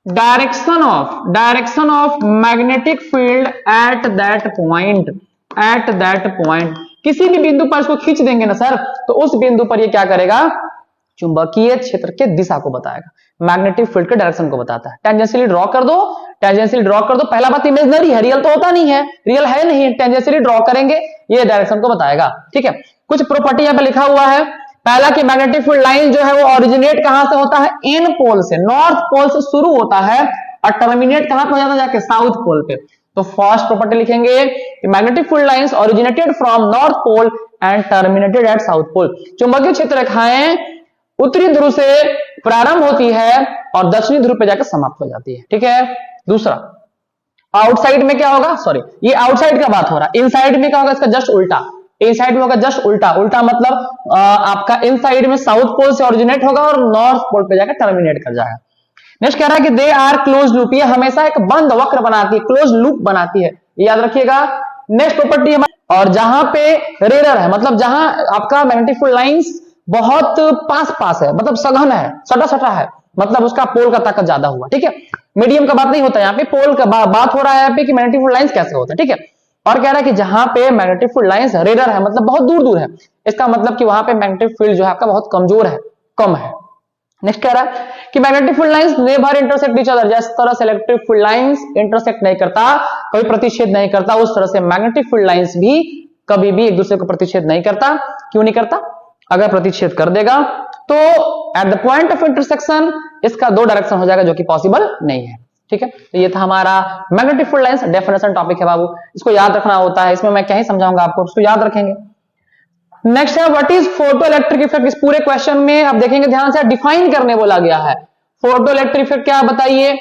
direction of magnetic field at that point. किसी भी बिंदु पर इसको खींच देंगे ना सर, तो उस बिंदु पर ये क्या करेगा, चुंबकीय क्षेत्र के दिशा को बताएगा, मैग्नेटिक फील्ड के डायरेक्शन को बताता है। टेंजेंशियली ड्रॉ कर दो, पहला बात इमेजिनरी है, रियल तो होता नहीं है, रियल है नहीं, टेंजेंशियली ड्रॉ करेंगे, ये डायरेक्शन को बताएगा। ठीक है, कुछ प्रॉपर्टी यहां पे लिखा हुआ है। पहला कि मैग्नेटिक फील्ड लाइन जो है वो ओरिजिनेट कहां से होता है, एन पोल से, नॉर्थ पोल से शुरू होता है और टर्मिनेट कहां पे हो जाता है, जाके साउथ पोल पे। तो फर्स्ट प्रॉपर्टी लिखेंगे कि magnetic field lines originated from north pole and terminated at south pole. चुंबकीय क्षेत्र रेखाएं उत्तरी ध्रुव से प्रारंभ होती है और दक्षिणी ध्रुव पे जाकर समाप्त हो जाती है। ठीक है, दूसरा आउटसाइड में क्या होगा, सॉरी ये आउटसाइड का बात हो रहा है, इनसाइड में क्या होगा, इसका जस्ट उल्टा, इनसाइड में होगा जस्ट उल्टा, उल्टा मतलब आपका इनसाइड में साउथ पोल से ओरिजिनेट होगा और नॉर्थ पोल पे जाकर टर्मिनेट कर जाएगा। नेक्स्ट कह रहा है कि दे आर क्लोज लूप, ये हमेशा एक बंद वक्र बनाती है, क्लोज लूप बनाती है, याद रखिएगा। नेक्स्ट प्रॉपर्टी है, और जहां पे रेयर है, मतलब जहां आपका मैग्नेटिक फील्ड लाइंस बहुत पास है, मतलब सघन है, सटा है, मतलब उसका पोल का ताकत ज्यादा हुआ। ठीक है, मीडियम का बात नहीं होता यहाँ पे, पोल का बात हो रहा है यहाँ पे कि मैग्नेटिक फील्ड लाइंस कैसे होता है। ठीक है, और कह रहा है कि जहां पे मैग्नेटिक फील्ड लाइंस रेयर है, मतलब बहुत दूर है, इसका मतलब कि वहां पे मैग्नेटिक फील्ड जो है आपका बहुत कमजोर है, कम है। नेक्स्ट कह रहा है कि magnetic field lines never intersect each other, जिस तरह से इलेक्ट्रिक फील्ड लाइंस इंटरसेक्ट नहीं करता, कभी प्रतिच्छेद नहीं करता, उस तरह से मैग्नेटिक फील्ड लाइंस भी कभी भी एक दूसरे को प्रतिच्छेद नहीं करता। क्यों नहीं करता, अगर प्रतिच्छेद कर देगा तो at the point of intersection इसका दो डायरेक्शन हो जाएगा, जो कि पॉसिबल नहीं है। ठीक है, तो ये था हमारा magnetic field lines definition topic है बाबू, इसको याद रखना होता है, इसमें मैं क्या ही समझाऊंगा आपको, उसको याद रखेंगे। नेक्स्ट है what is photo electric effect. इस पूरे क्वेश्चन में आप देखेंगे ध्यान से, डिफाइन करने बोला गया है। फोटो इलेक्ट्रिक इफेक्ट क्या है बताइए,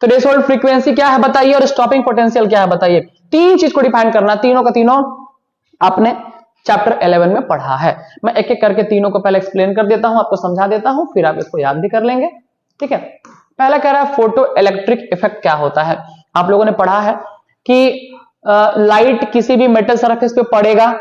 थ्रेशोल्ड फ्रीक्वेंसी क्या है बताइए, और स्टॉपिंग पोटेंशियल क्या है बताइए। तीन चीज को डिफाइन करना, तीनों का तीनों आपने चैप्टर 11 में पढ़ा है। मैं एक एक करके तीनों को पहले एक्सप्लेन कर देता हूं, आपको समझा देता हूं, फिर आप इसको याद भी कर लेंगे। ठीक है, पहला कह रहा है फोटो इलेक्ट्रिक इफेक्ट क्या होता है। आप लोगों ने पढ़ा है कि लाइट किसी भी मेटल सरफेस पे पड़ेगा,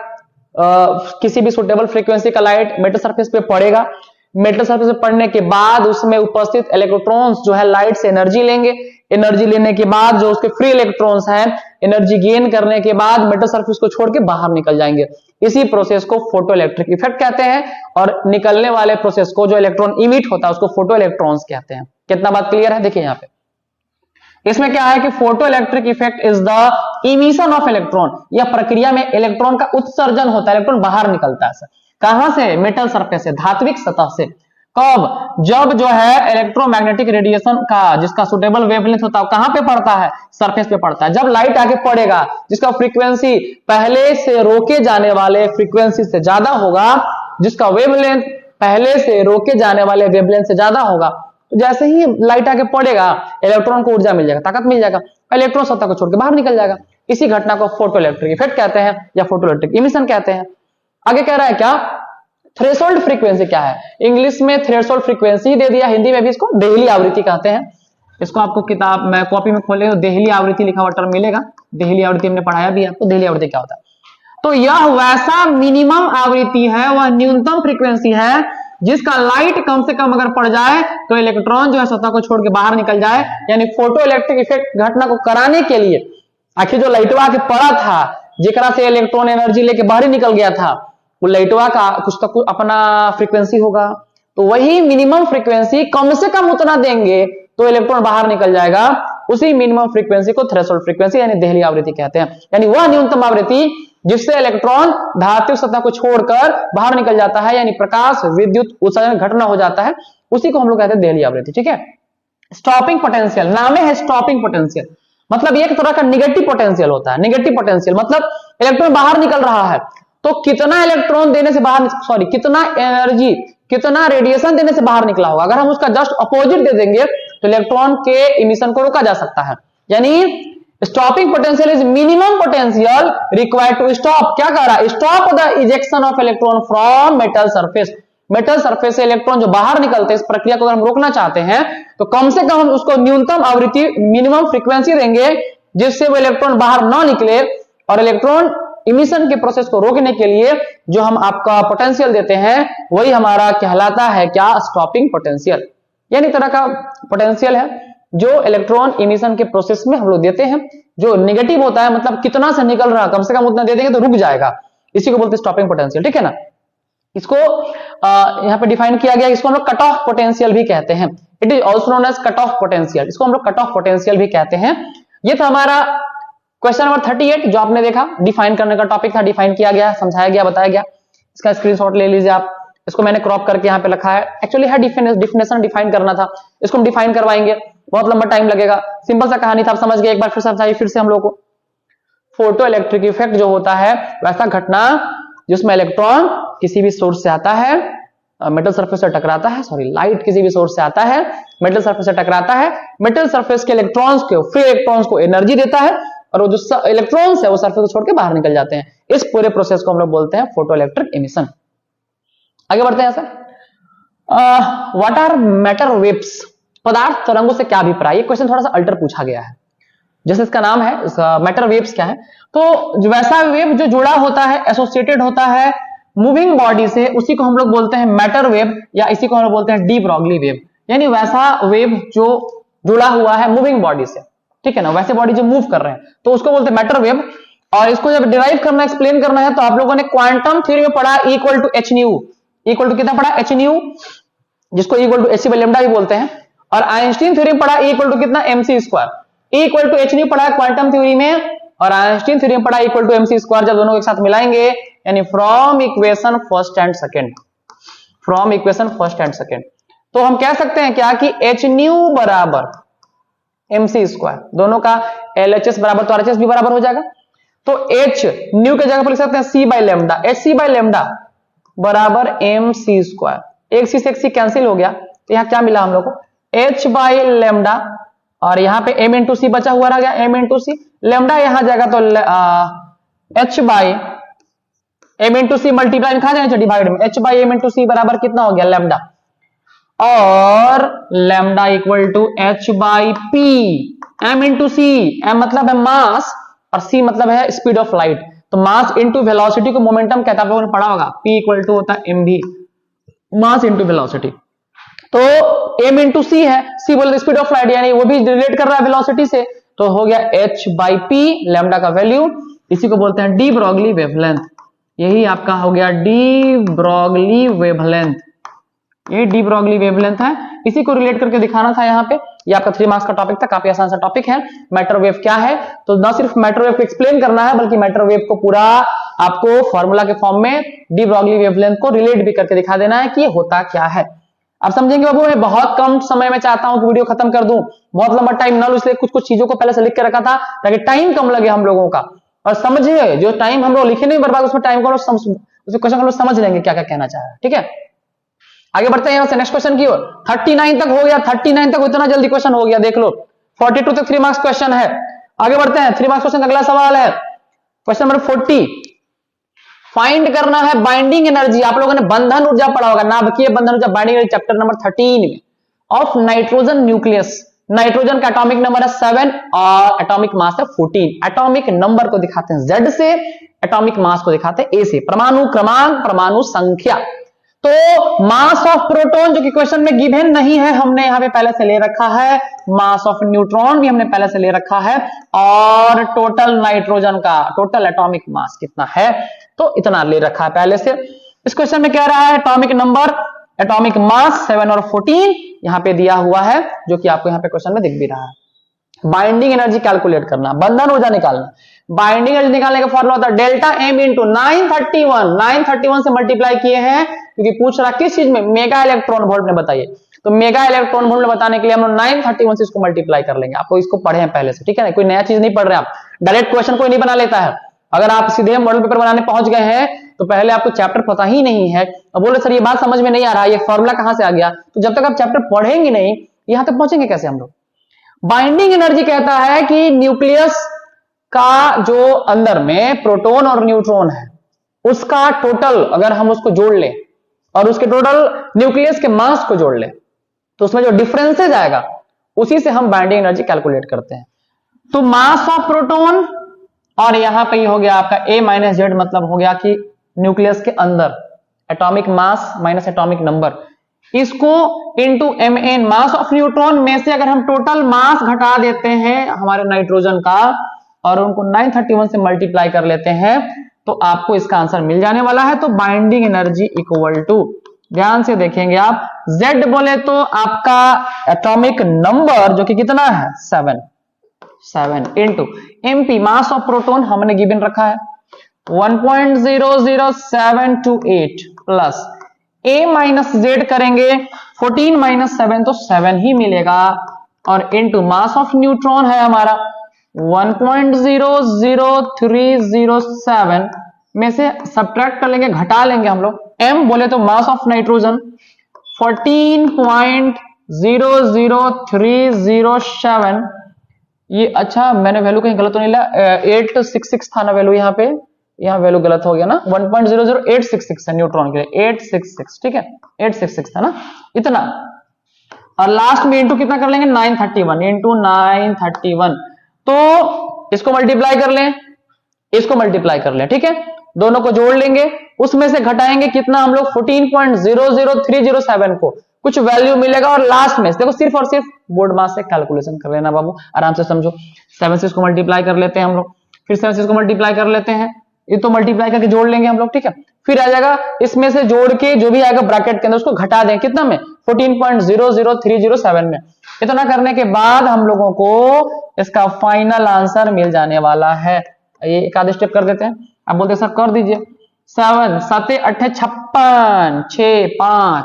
किसी भी सुटेबल फ्रीक्वेंसी का लाइट मेटल सरफेस पे पड़ेगा, मेटल सरफेस पे पड़ने के बाद उसमें उपस्थित इलेक्ट्रॉन्स जो है लाइट से एनर्जी लेंगे, एनर्जी लेने के बाद जो उसके फ्री इलेक्ट्रॉन्स हैं एनर्जी गेन करने के बाद मेटल सरफेस को छोड़ के बाहर निकल जाएंगे। इसी प्रोसेस को फोटो इलेक्ट्रिक इफेक्ट कहते हैं, और निकलने वाले प्रोसेस को जो इलेक्ट्रॉन इमिट होता है उसको फोटो इलेक्ट्रॉन्स कहते हैं। कितना बात क्लियर है, देखिए यहाँ पे इसमें क्या है कि photo electric effect is the emission of electron. यह प्रक्रिया में इलेक्ट्रॉन का उत्सर्जन होता है, इलेक्ट्रॉन बाहर निकलता है। कहां से, मेटल सरफेस से, धात्विक सतह से। कब, जब जो है इलेक्ट्रोमैग्नेटिक रेडिएशन का जिसका सुटेबल वेवलेंथ होता है कहां पे पड़ता है, सरफेस पे पड़ता है। जब लाइट आके पड़ेगा जिसका फ्रीक्वेंसी पहले से रोके जाने वाले फ्रीक्वेंसी से ज्यादा होगा, जिसका वेवलेंथ पहले से रोके जाने वाले वेवलेंथ से ज्यादा होगा, तो जैसे ही लाइट आके पड़ेगा इलेक्ट्रॉन को ऊर्जा मिल जाएगा, ताकत मिल जाएगा, इलेक्ट्रॉन सतह को छोड़ के बाहर निकल जाएगा। इसी घटना को फोटो इलेक्ट्रिक इफेक्ट कहते हैं या फोटो इलेक्ट्रिक इमिशन कहते हैं। आगे कह रहा है क्या, थ्रेशोल्ड फ्रीक्वेंसी क्या है। इंग्लिश में थ्रेशोल्ड फ्रीक्वेंसी दे दिया, हिंदी में भी इसको देहली आवृत्ति कहते हैं। इसको आपको किताब में कॉपी में खोले तो देहली आवृत्ति लिखा हुआ टर्म मिलेगा। देहली आवृत्ति हमने पढ़ाया भी आपको, देहली आवृत्ति क्या होता है। तो यह वैसा मिनिमम आवृत्ति है, वह न्यूनतम फ्रीक्वेंसी है जिसका लाइट कम से कम अगर पड़ जाए तो इलेक्ट्रॉन जो है सतह को छोड़ के बाहर निकल जाए। यानी फोटो इलेक्ट्रिक इफेक्ट घटना को कराने के लिए आखिर जो लाइटवा के पड़ा था जेकरा से इलेक्ट्रॉन एनर्जी लेके बाहर निकल गया था, वो लाइटवा का कुछ तो कुछ अपना फ्रीक्वेंसी होगा, तो वही मिनिमम फ्रीक्वेंसी कम से कम उतना देंगे तो इलेक्ट्रॉन बाहर निकल जाएगा। उसी मिनिमम फ्रीक्वेंसी को थ्रेशोल्ड फ्रीक्वेंसी यानी देहली आवृत्ति कहते हैं। यानी वह न्यूनतम आवृत्ति जिससे इलेक्ट्रॉन धात्विक सतह को छोड़कर बाहर निकल जाता है, यानी प्रकाश विद्युत उत्सर्जन घटना हो जाता है, उसी को हम लोग कहते हैं देहली आवृत्ति। ठीक है, स्टॉपिंग पोटेंशियल, नाम है स्टॉपिंग पोटेंशियल, मतलब एक तरह का निगेटिव पोटेंशियल होता है। निगेटिव पोटेंशियल मतलब इलेक्ट्रॉन बाहर निकल रहा है तो कितना इलेक्ट्रॉन देने से बाहर, सॉरी कितना एनर्जी, कितना रेडिएशन देने से बाहर निकला होगा। अगर हम उसका जस्ट अपोजिट दे देंगे तो इलेक्ट्रॉन के इमिशन को रोका जा सकता है। यानी stopping potential is minimum potential required to stop, क्या कह रहा है, stop the ejection of electron from metal surface. Metal surface से इलेक्ट्रॉन जो बाहर निकलते हैं, इस प्रक्रिया को अगर हम रोकना चाहते हैं तो कम से कम हम उसको न्यूनतम आवृत्ति मिनिमम फ्रीक्वेंसी देंगे जिससे वो इलेक्ट्रॉन बाहर ना निकले, और इलेक्ट्रॉन इमिशन के प्रोसेस को रोकने के लिए जो हम आपका पोटेंशियल देते हैं वही हमारा कहलाता है क्या, स्टॉपिंग पोटेंशियल। यानी तरह का पोटेंशियल है जो इलेक्ट्रॉन इमिशन के प्रोसेस में हम लोग देते हैं। जो नेगेटिव होता है मतलब कितना से निकल रहा, कम से कम उतना दे देंगे तो रुक जाएगा, इसी को बोलते हैं स्टॉपिंग पोटेंशियल, ठीक है ना। इसको यहां पे डिफाइन किया गया, इसको हम लोग कट ऑफ पोटेंशियल भी कहते हैं। It is also known as cut off potential, इसको हम लोग कट ऑफ पोटेंशियल भी कहते हैं। ये था हमारा क्वेश्चन नंबर 38 जो आपने देखा, डिफाइन करने का टॉपिक था, डिफाइन किया गया, समझाया गया, बताया गया। इसका स्क्रीनशॉट ले लीजिए आप, इसको मैंने क्रॉप करके यहाँ पे लिखा है। एक्चुअली है डिफिनेशन डिफाइन करना था, इसको हम डिफाइन करवाएंगे, बहुत लंबा टाइम लगेगा। सिंपल सा कहानी था, आप समझ गए, एक बार फिर समझाइए फिर से हम लोग को। फोटो इलेक्ट्रिक इफेक्ट जो होता है वैसा घटना जिसमें इलेक्ट्रॉन किसी भी सोर्स से आता है, मेटल सरफेस से टकराता है, सॉरी लाइट किसी भी सोर्स से आता है, मेटल सरफेस से टकराता है, मेटल सरफेस के इलेक्ट्रॉन्स को, फ्री इलेक्ट्रॉन्स को एनर्जी देता है और वो जो इलेक्ट्रॉन्स है वो सरफेस को छोड़ के बाहर निकल जाते हैं। इस पूरे प्रोसेस को हम लोग बोलते हैं फोटो इलेक्ट्रिक एमिशन। आगे बढ़ते हैं sir. What are matter waves, पदार्थ तरंगों से क्या अभिप्राय। ये क्वेश्चन थोड़ा सा अल्टर पूछा गया है, जैसे इसका नाम है, मैटर वेव्स क्या है, तो वैसा वेव जो जुड़ा होता है, एसोसिएटेड होता है मूविंग बॉडी से, उसी को हम लोग बोलते हैं मैटर वेव, या इसी को हम लोग बोलते हैं डी ब्रॉगली वेव। यानी वैसा वेव जो जुड़ा हुआ है मूविंग बॉडी से, ठीक है ना, वैसे बॉडी जो मूव कर रहे हैं तो उसको बोलते हैं मैटर वेव। और इसको जब डिराइव करना, एक्सप्लेन करना है तो आप लोगों ने क्वांटम थ्योरी में पढ़ा equal to H nu, equal to कितना पढ़ा, एच न्यू, जिसको इक्वल टू एच लैम्डा भी बोलते हैं। और आइंस्टीन थ्योरी में पढ़ा इक्वल टू कितना, MC square, equal to H nu पढ़ा क्वांटम थ्योरी में, और आइंस्टीन थ्योरी में पढ़ा इक्वल टू एमसी स्क्वायर। जब दोनों को एक साथ मिलाएंगे यानी from equation first and second, from equation first and second, तो हम कह सकते हैं क्या कि एच न्यू बराबर एमसी स्क्वायर, दोनों का एलएचएस बराबर तो आरएचएस भी बराबर हो जाएगा। तो एच न्यू के जगह पर लिख सकते हैं C by lambda, H C by lambda बराबर एम सी स्क्वायर। एक सी से एक सी कैंसिल हो गया, तो यहां क्या मिला हम लोग को, एच बाई लेमडा, और यहां पे एम इंटू सी बचा हुआ रह गया, एम इंटू सी, लेमडा यहां जाएगा तो H by M into C multiply कहा जाएगा डिवाइड में, H by M into C बराबर कितना हो गया, लेमडा, और lambda equal to H by P, M into C, M मतलब है मास और सी मतलब है स्पीड ऑफ लाइट, तो मास इंटू वेलोसिटी को मोमेंटम कहता है, आप लोगों ने पढ़ा होगा, पी इक्वल टू होता है एम भी, मास इंटू वेलोसिटी। तो एम इंटू सी है, सी बोले स्पीड ऑफ लाइट, यानी वो भी रिलेट कर रहा है वेलोसिटी से, तो हो गया एच बाई पी, लेमडा का वैल्यू, इसी को बोलते हैं डी ब्रॉगली वेवलेंथ। यही आपका हो गया डी ब्रॉगली वेवलेंथ, ये डी ब्रॉगली वेवलेंथ है, इसी को रिलेट करके दिखाना था यहाँ पे। ये आपका 3 मार्क्स का टॉपिक था, काफी आसान सा टॉपिक है। मैटर वेव क्या है, तो ना सिर्फ मैटर वेव को एक्सप्लेन करना है बल्कि मैटर वेव को पूरा आपको फॉर्मूला के फॉर्म में डी ब्रॉगली वेवलेंथ को रिलेट भी करके दिखा देना है कि ये होता क्या है। आप समझेंगे बाबू, मैं बहुत कम समय में चाहता हूं कि वीडियो खत्म कर दूं, बहुत लंबा टाइम ना लो, इसलिए कुछ कुछ चीजों को पहले से लिख के रखा था ताकि टाइम कम लगे हम लोगों का। और समझिए, जो टाइम हम लोग लिखे नहीं बर्बाद, उसमें टाइम को उस क्वेश्चन को समझ लेंगे क्या क्या कहना चाह रहा है, ठीक है। आगे बढ़ते हैं यहां से नेक्स्ट क्वेश्चन की ओर। 39 तक हो गया, 39 तक इतना जल्दी क्वेश्चन हो गया, देख लो 42 तक 3 मार्क्स क्वेश्चन है। आगे बढ़ते हैं, 3 मार्क्स क्वेश्चन का अगला सवाल है क्वेश्चन नंबर 40। फाइंड करना है बाइंडिंग एनर्जी, आप लोगों ने बंधन ऊर्जा पढ़ा होगा, नाभिकीय बंधन ऊर्जा, बाइंडिंग एनर्जी चैप्टर नंबर 13 में, ऑफ नाइट्रोजन न्यूक्लियस। नाइट्रोजन का एटॉमिक नंबर है 7 और एटॉमिक मास है 14। एटॉमिक नंबर को दिखाते हैं Z से, एटॉमिक मास को दिखाते हैं A से, परमाणु क्रमांक, परमाणु संख्या। तो मास ऑफ प्रोटॉन जो कि क्वेश्चन में गिवन नहीं है, हमने यहां पे पहले से ले रखा है, मास ऑफ न्यूट्रॉन भी हमने पहले से ले रखा है, और टोटल नाइट्रोजन का टोटल एटॉमिक मास कितना है, तो इतना ले रखा है पहले से। इस क्वेश्चन में क्या रहा है, एटॉमिक नंबर, एटॉमिक मास 7 और 14 यहां पे दिया हुआ है, जो कि आपको यहां पे क्वेश्चन में दिख भी रहा है। बाइंडिंग एनर्जी कैलकुलेट करना, बंधन ऊर्जा निकालना। बाइंडिंग एनर्जी निकालने का फॉर्मूला होता है डेल्टा एम इंटू 931 से मल्टीप्लाई किए हैं, क्योंकि पूछ रहा किस चीज में, मेगा इलेक्ट्रॉन वोल्ट में बताइए, तो मेगा इलेक्ट्रॉन वोल्ट में बताने के लिए हम लोग 931 से इसको मल्टीप्लाई कर लेंगे। आपको इसको पढ़े हैं पहले से, ठीक है ना, कोई नया चीज नहीं पढ़ रहे आप, डायरेक्ट क्वेश्चन कोई नहीं बना लेता है। अगर आप सीधे मॉडल पेपर बनाने पहुंच गए हैं तो पहले आपको चैप्टर पता ही नहीं है, अब बोले सर ये बात समझ में नहीं आ रहा, ये फॉर्मूला कहां से आ गया, तो जब तक आप चैप्टर पढ़ेंगे नहीं यहां तक पहुंचेंगे कैसे हम लोग। बाइंडिंग एनर्जी कहता है कि न्यूक्लियस का जो अंदर में प्रोटॉन और न्यूट्रॉन है उसका टोटल अगर हम उसको जोड़ लें और उसके टोटल न्यूक्लियस के मास को जोड़ लें तो उसमें जो डिफरेंसेज आएगा उसी से हम बाइंडिंग एनर्जी कैलकुलेट करते हैं। तो मास ऑफ प्रोटॉन और यहां पे हो गया आपका A माइनस जेड, मतलब हो गया कि न्यूक्लियस के अंदर atomic mass minus atomic number, इसको into Mn mass of neutron में से अगर हम टोटल मास घटा देते हैं हमारे नाइट्रोजन का और उनको 931 से मल्टीप्लाई कर लेते हैं तो आपको इसका आंसर मिल जाने वाला है। तो बाइंडिंग एनर्जी इक्वल टू, ध्यान से देखेंगे आप, Z बोले तो आपका एटॉमिक नंबर जो कि कितना है 7 into MP mass of proton हमने गिवन रखा है 1.00728 प्लस A माइनस जेड करेंगे 14 माइनस 7 तो 7 ही मिलेगा और इंटू मास ऑफ न्यूट्रॉन है हमारा 1.00307 में से सब्ट्रैक्ट कर लेंगे, घटा लेंगे हम लोग। M बोले तो मास ऑफ नाइट्रोजन 14.00307, ये अच्छा मैंने वैल्यू कहीं गलत तो नहीं लिया, 866 था ना वैल्यू, यहाँ वैल्यू गलत हो गया ना, 1.00866 है न्यूट्रॉन के लिए, 866, ठीक है 866 था ना इतना, और लास्ट में इंटू कितना कर लेंगे 931 इंटू 931, तो इसको मल्टीप्लाई कर लें, इसको मल्टीप्लाई कर लें, ठीक है दोनों को जोड़ लेंगे, उसमें से घटाएंगे कितना हम लोग 14.00307 को कुछ वैल्यू मिलेगा और लास्ट में देखो सिर्फ और सिर्फ बोर्ड मास से कैलकुलेशन कर लेना बाबू, आराम से समझो। 7 से इसको मल्टीप्लाई कर लेते हैं हम लोग, फिर 7 से इसको मल्टीप्लाई कर लेते हैं, ये तो मल्टीप्लाई करके जोड़ लेंगे हम लोग, ठीक है फिर आ जाएगा इसमें से जोड़ के जो भी आएगा ब्रैकेट के अंदर उसको घटा दें कितना में 14.00307 में। इतना करने के बाद हम लोगों को इसका फाइनल आंसर मिल जाने वाला है। ये एक आधे स्टेप कर देते हैं, आप बोलते सर कर दीजिए। 7 7 8 56 6 5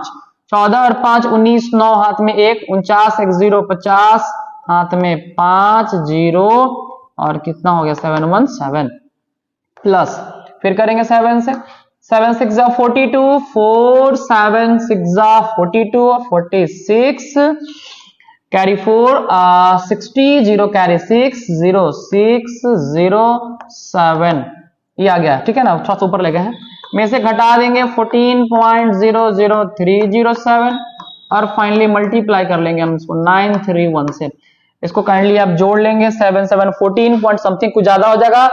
14 और 5 19 9 हाथ में 1 49 1 0 50 हाथ में 5 0 और कितना हो गया 7 1 7 प्लस फिर करेंगे 7 से 7 6 42 4 7 6 42 46 कैरी 4 60 0 कैरी 6 0 6 0 7 ये आ गया, ठीक है ना, थोड़ा सा ऊपर ले गए हैं, में से घटा देंगे 14.00307 और फाइनली मल्टीप्लाई कर लेंगे हम इसको 931 से, इसको काइंडली आप जोड़ लेंगे 7 7 14 पॉइंट समथिंग, कुछ ज्यादा हो जाएगा,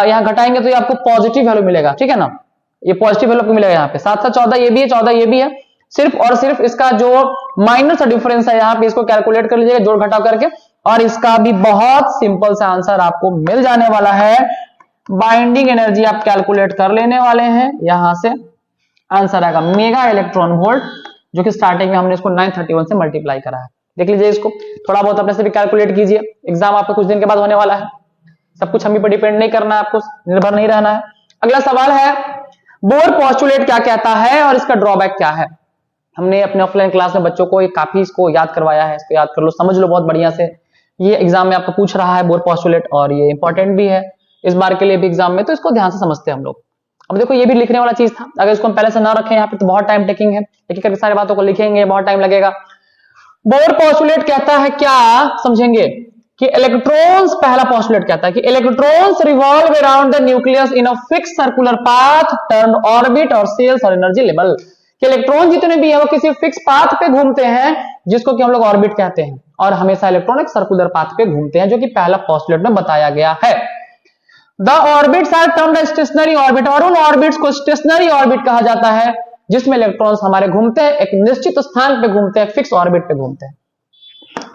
यहाँ घटाएंगे तो ये आपको पॉजिटिव वैल्यू मिलेगा, ठीक है ना, ये पॉजिटिव वैल्यू आपको मिलेगा यहाँ पे 7 7 14 ये भी है 14 ये भी है, सिर्फ और सिर्फ इसका जो माइनर सा डिफरेंस है यहाँ पे इसको कैलकुलेट कर लीजिएगा जोड़ घटाव करके और इसका भी बहुत सिंपल सा आंसर आपको मिल जाने वाला है। बाइंडिंग एनर्जी आप कैलकुलेट कर लेने वाले हैं, यहां से आंसर आएगा मेगा इलेक्ट्रॉन वोल्ट, जो कि स्टार्टिंग में हमने इसको 931 से मल्टीप्लाई करा है। देख लीजिए इसको, थोड़ा बहुत अपने से भी कैलकुलेट कीजिए, एग्जाम आपका कुछ दिन के बाद होने वाला है, सब कुछ हम ही पर डिपेंड नहीं करना है, आपको निर्भर नहीं रहना है। अगला सवाल है बोर पोस्टुलेट क्या कहता है और इसका ड्रॉबैक क्या है। हमने अपने ऑफलाइन क्लास में बच्चों को काफी इसको याद करवाया है, इसको याद कर लो, समझ लो बहुत बढ़िया से, ये एग्जाम में आपको पूछ रहा है बोर पोस्टुलेट और ये इंपॉर्टेंट भी है इस बार के लिए भी एग्जाम में, तो इसको ध्यान से समझते हैं हम लोग। अब देखो ये भी लिखने वाला चीज था, अगर इसको हम पहले से ना रखें यहाँ पे तो बहुत टाइम टेकिंग है, एक एक करके सारी बातों को लिखेंगे बहुत टाइम लगेगा। बोर पोस्टुलेट कहता है क्या, समझेंगे कि इलेक्ट्रॉन्स, पहला पोस्टुलेट कहता है कि electrons revolve around the nucleus in a fix circular path turn orbit और सेल्स और एनर्जी लेवल, कि इलेक्ट्रॉन जितने भी है वो किसी फिक्स पाथ पे घूमते हैं जिसको कि हम लोग ऑर्बिट कहते हैं, और हमेशा इलेक्ट्रॉन एक सर्कुलर पाथ पे घूमते हैं, जो कि पहला पोस्टुलेट में बताया गया है। The orbits are termed stationary orbit, और उन ऑर्बिट्स को स्टेशनरी ऑर्बिट कहा जाता है जिसमें इलेक्ट्रॉन्स हमारे घूमते हैं, एक निश्चित स्थान पे घूमते हैं, फिक्स ऑर्बिट पे घूमते हैं।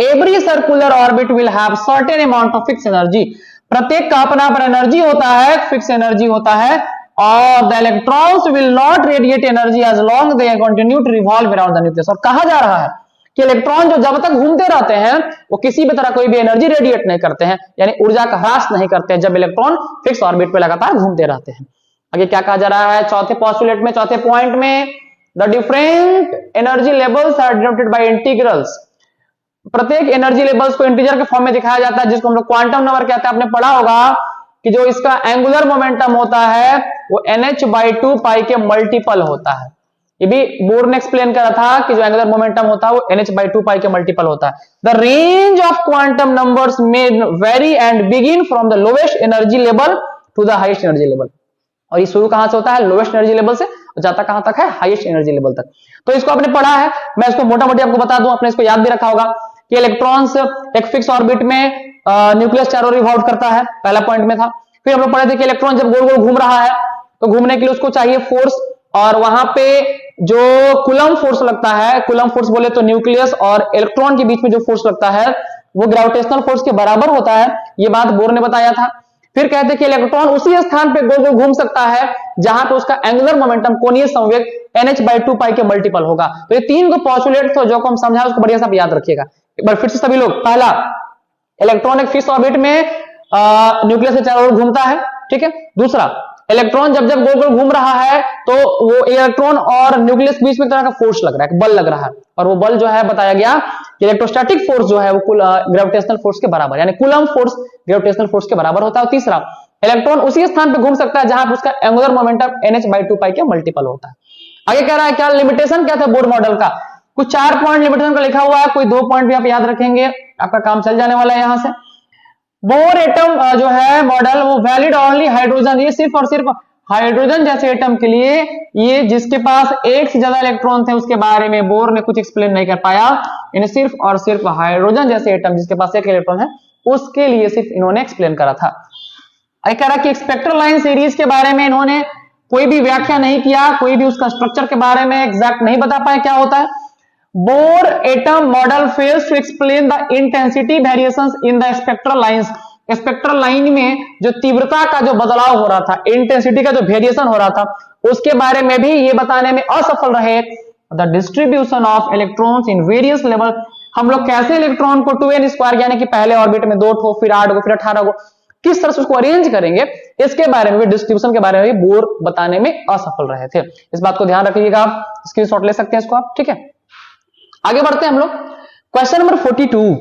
Every circular orbit will have certain amount of fix energy, प्रत्येक का अपना अपना एनर्जी होता है, फिक्स एनर्जी होता है, और the electrons will not radiate energy as long they continue to revolve around the nucleus. और कहा जा रहा है कि इलेक्ट्रॉन जो जब तक घूमते रहते हैं वो किसी भी तरह कोई भी एनर्जी रेडिएट नहीं करते हैं, यानी ऊर्जा का ह्रास नहीं करते हैं, जब इलेक्ट्रॉन फिक्स ऑर्बिट पे लगातार घूमते रहते हैं। आगे क्या कहा जा रहा है चौथे पोस्टुलेट में, चौथे पॉइंट में, the different energy levels are denoted by integrals, प्रत्येक एनर्जी लेवल्स को इंटीजर के फॉर्म में दिखाया जाता है, जिसको हम लोग क्वांटम नंबर कहते हैं। आपने पढ़ा होगा कि जो इसका एंगुलर मोमेंटम होता है वो NH/2 पाई के मल्टीपल होता है, ये भी बोर ने एक्सप्लेन करा था कि जो एंगुलर मोमेंटम होता है वो nh/2 के मल्टीपल होता है। The range of quantum numbers may vary and begin from the lowest energy level to the highest energy level. और ये शुरू कहां से होता है? लोवेस्ट एनर्जी लेवल से, और जाता कहां तक है? हाईएस्ट एनर्जी लेवल तक। तो इसको आपने पढ़ा है, मैं इसको मोटा मोटी आपको बता दूं, आपने इसको याद भी रखा होगा कि इलेक्ट्रॉन्स एक फिक्स ऑर्बिट में न्यूक्लियस चारों ओर रिवॉल्व करता है, पहला पॉइंट में था। फिर हम लोग पढ़े थे कि इलेक्ट्रॉन जब गोल गोल घूम रहा है तो घूमने के लिए उसको चाहिए फोर्स, और वहां पे जो कूलम फोर्स लगता है, कूलम फोर्स बोले तो न्यूक्लियस और इलेक्ट्रॉन के बीच में जो फोर्स लगता है वो ग्रेविटेशनल फोर्स के बराबर होता है, ये बात बोर ने बताया था। फिर कहते हैं कि इलेक्ट्रॉन उसी स्थान पे गोल गोल घूम सकता है जहां पे उसका एंगुलर मोमेंटम, कोणीय संवेग nh/2 के मल्टीपल होगा। तो ये तीन को पोस्टुलेट तो जो को हम समझा उसको बढ़िया से याद रखिएगा। एक बार फिर से सभी लोग, पहला, इलेक्ट्रॉन एक फिक्स ऑर्बिट में न्यूक्लियस के चारों ओर घूमता है, ठीक है। दूसरा, इलेक्ट्रॉन जब जब गोल गोल घूम रहा है तो वो इलेक्ट्रॉन और न्यूक्लियस के बीच में एक तरह का फोर्स लग रहा है, बल लग रहा है, और वो बल जो है बताया गया कि इलेक्ट्रोस्टैटिक फोर्स जो है वो ग्रेविटेशनल फोर्स के बराबर, यानी कूलम फोर्स ग्रेविटेशनल फोर्स के बराबर होता है। और तीसरा, इलेक्ट्रॉन उसी स्थान पे घूम सकता है जहां पर उसका एंगुलर मोमेंटम nh/2 के मल्टीपल होता है। आगे कह रहा है क्या लिमिटेशन क्या था बोर मॉडल का? कुछ 4 पॉइंट लिमिटेशन का लिखा हुआ है, कोई 2 पॉइंट भी आप याद रखेंगे, आपका काम चल जाने वाला है यहां से। बोर एटम जो है मॉडल वो वैलिड ओनली हाइड्रोजन, ये सिर्फ और सिर्फ हाइड्रोजन जैसे एटम के लिए, ये जिसके पास एक से ज्यादा इलेक्ट्रॉन थे उसके बारे में बोर ने कुछ एक्सप्लेन नहीं कर पाया। इन्हें सिर्फ और सिर्फ हाइड्रोजन जैसे एटम जिसके पास एक इलेक्ट्रॉन है उसके लिए सिर्फ इन्होंने एक्सप्लेन करा था। कह रहा कि स्पेक्ट्रल लाइन सीरीज के बारे में इन्होंने कोई भी व्याख्या नहीं किया, कोई भी उसका स्ट्रक्चर के बारे में एग्जैक्ट नहीं बता पाए क्या होता है। Bohr atom model fails to explain the intensity variations in the spectral lines. Spectral line में जो तीव्रता का जो बदलाव हो रहा था, इंटेंसिटी का जो वेरिएशन हो रहा था, उसके बारे में भी ये बताने में असफल रहे। The distribution of electrons in various level, हम लोग कैसे इलेक्ट्रॉन को 2n² यानी कि पहले ऑर्बिट में 2 ठो, फिर 8 को, फिर 18 को, किस तरह से उसको अरेंज करेंगे, इसके बारे में, डिस्ट्रीब्यूशन के बारे में बोर बताने में असफल रहे थे। इस बात को ध्यान रखिएगा, आप स्क्रीनशॉट ले सकते हैं इसको आप, ठीक है। आगे बढ़ते हैं हम लोग, क्वेश्चन नंबर 42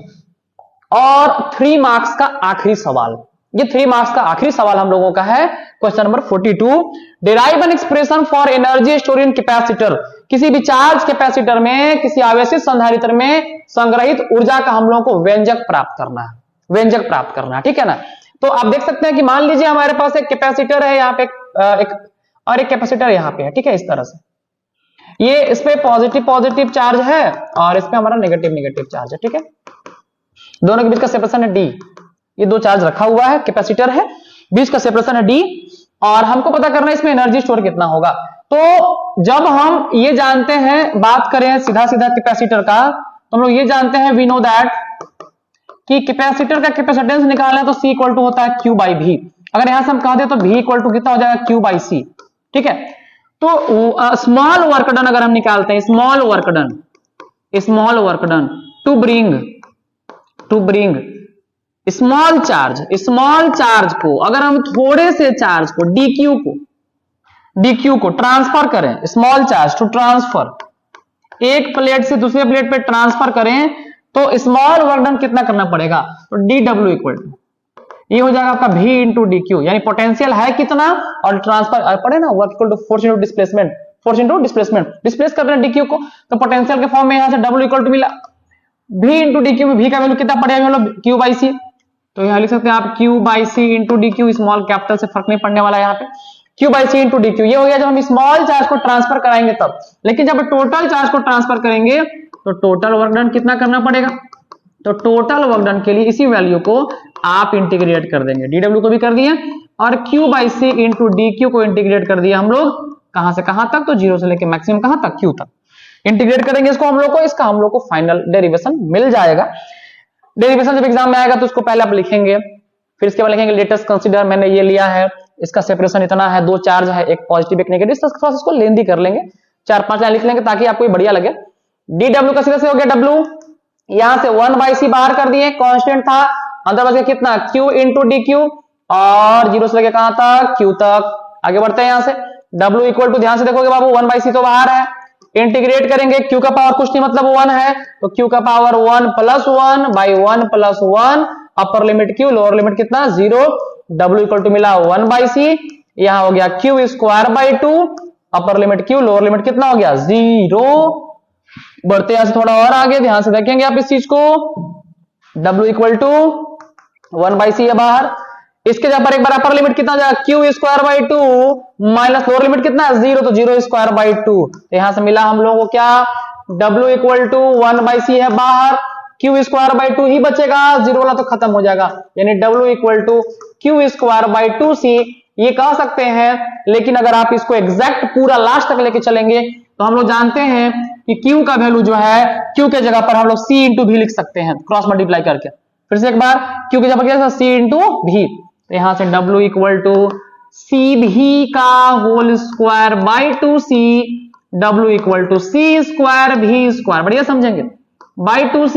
और 3 मार्क्स का आखिरी सवाल। ये 3 मार्क्स का आखिरी सवाल हम लोगों का है, question number 42। Derive an expression for energy store in capacitor. किसी भी चार्ज कैपेसिटर में, किसी आवेशित संधारित्र में संग्रहित ऊर्जा का हम लोगों को व्यंजक प्राप्त करना है, व्यंजक प्राप्त करना है, ठीक है ना। तो आप देख सकते हैं कि मान लीजिए हमारे पास एक कैपेसिटर है यहाँ पे, और एक कैपेसिटर यहाँ पे है, ठीक है, इस तरह से। ये इस पे पॉजिटिव पॉजिटिव चार्ज है और इस पे हमारा नेगेटिव नेगेटिव चार्ज है, ठीक है। दोनों के बीच का सेपरेशन है d। ये 2 चार्ज रखा हुआ है, कैपेसिटर है, बीच का सेपरेशन है d, और हमको पता करना है इसमें एनर्जी स्टोर कितना होगा। तो जब हम ये जानते हैं, बात करें सीधा सीधा कैपेसिटर का, तो हम लोग ये जानते हैं, वी नो दैट कि कैपेसिटर का कैपेसिटेंस निकालना है तो C इक्वल टू होता है Q बाई V। अगर यहां से हम कह दे तो V इक्वल टू कितना हो जाएगा? Q बाई C, ठीक है। तो स्मॉल वर्क डन अगर हम निकालते हैं, small work done to bring small charge को, अगर हम थोड़े से चार्ज को dq को ट्रांसफर करें, स्मॉल चार्ज टू ट्रांसफर, एक प्लेट से दूसरे प्लेट पे ट्रांसफर करें, तो स्मॉल वर्क डन कितना करना पड़ेगा? तो dw इक्वल टू ये हो जाएगा आपका v इंटू dq, यानी पोटेंशियल है कितना और ट्रांसफर पड़े ना, work equal to force into displacement, displace कर रहे हैं dq को, तो पोटेंशियल के फॉर्म में यहां से w इक्वल टू मिला v इंटू dq में v का वैल्यू कितना पड़ेगा हम लोग? q by c। तो यहां लिख सकते हैं आप q by c into dq, small capital से फर्क नहीं पड़ने वाला है यहाँ पे, q by c into dq। ये हो गया जब हम स्मॉल चार्ज को ट्रांसफर कराएंगे तब, लेकिन जब टोटल चार्ज को ट्रांसफर करेंगे तो टोटल वर्क डन कितना करना पड़ेगा? तो टोटल वर्क डन के लिए इसी वैल्यू को आप इंटीग्रेट कर देंगे, dw को भी कर दिए और q by c into dq को इंटीग्रेट कर दिया हम लोग, कहां से कहां तक? तो 0 से लेके मैक्सिमम कहां तक? q तक इंटीग्रेट करेंगे इसको हम लोग को, इसका हम लोग को फाइनल डेरिवेशन मिल जाएगा। डेरिवेशन जब एग्जाम में आएगा तो उसको पहले आप लिखेंगे, फिर इसके बाद लिखेंगे लेटेस्ट कंसीडर, मैंने ये लिया है, इसका सेपरेशन इतना है, 2 चार्ज है, एक पॉजिटिव एक नेगेटिव, थोड़ा सा इसको लेंदी कर लेंगे, 4-5 लाइन लिख लेंगे ताकि आपको बढ़िया लगे। dw का सीधा से हो गया w, यहां से 1 बाई c बाहर कर दिए, कांस्टेंट था, अंदर बच गया कितना? q इंटू dq, और 0 से लेके कहां तक? q तक। आगे बढ़ते हैं यहां से, w इक्वल टू, ध्यान से देखोगे बाबू 1 बाई c तो बाहर है, इंटीग्रेट करेंगे, q का पावर कुछ नहीं मतलब 1 है, तो q का power 1 plus 1 by 1 plus 1, upper limit q, lower limit कितना? 0, w इक्वल टू मिला 1 बाई c, यहां हो गया q square by 2 upper limit Q, lower limit कितना हो गया 0। बढ़ते यहां से थोड़ा और आगे, ध्यान से देखेंगे आप इस चीज को। W इक्वल टू 1/c है बाहर, इसके जगह पर एक बार अपर लिमिट कितना हो जाएगा Q square by 2 minus lower limit कितना है 0, तो 0 स्क्वायर बाई 2। यहां से मिला हम लोगों को क्या, W इक्वल टू 1/c है बाहर, क्यू स्क्वायर बाई 2 ही बचेगा, 0 वाला तो खत्म हो जाएगा, यानी W equal to Q square by 2c ये कह सकते हैं। लेकिन अगर आप इसको एग्जैक्ट पूरा लास्ट तक लेके चलेंगे तो हम लोग जानते हैं कि Q का वैल्यू जो है, Q के जगह पर हम लोग C इंटू भी लिख सकते हैं क्रॉस मल्टीप्लाई करके। फिर से एक बार, Q की जगह पर क्या C इंटू भी, तो यहां से W इक्वल टू C भी का whole square by 2c, W equal to C square भी स्क्वायर, बढ़िया समझेंगे, बाई 2c,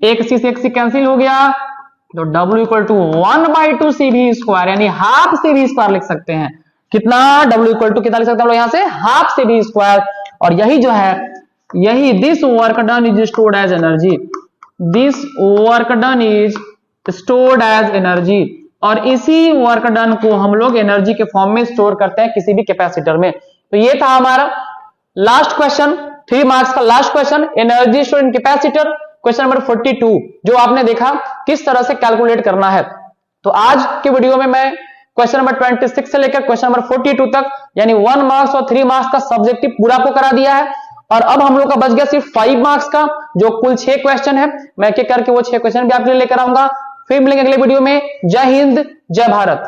एक c से एक c कैंसिल हो गया, तो W इक्वल टू 1/2c भी स्क्वायर, यानी हाफ c भी स्क्वायर लिख सकते हैं। कितना, W इक्वल टू कितना लिख सकते हैं हम लोग यहां से, हाफ c भी स्क्वायर। और यही जो है, यही this work done is stored as energy, this work done is stored as energy, और इसी वर्क डन को हम लोग एनर्जी के फॉर्म में स्टोर करते हैं किसी भी कैपेसिटर में। तो ये था हमारा लास्ट क्वेश्चन, 3 मार्क्स का last question, energy stored in capacitor, question number 42, जो आपने देखा किस तरह से कैलकुलेट करना है। तो आज के वीडियो में मैं क्वेश्चन नंबर 26 से लेकर क्वेश्चन नंबर 42 तक, यानी 1 मार्क्स और 3 मार्क्स का सब्जेक्टिव पूरा आपको करा दिया है। और अब हम लोग का बच गया सिर्फ 5 मार्क्स का, जो कुल 6 क्वेश्चन है। मैं एक एक करके वो 6 क्वेश्चन भी आपके लिए लेकर आऊंगा। फिर मिलेंगे अगले वीडियो में। जय हिंद, जय भारत।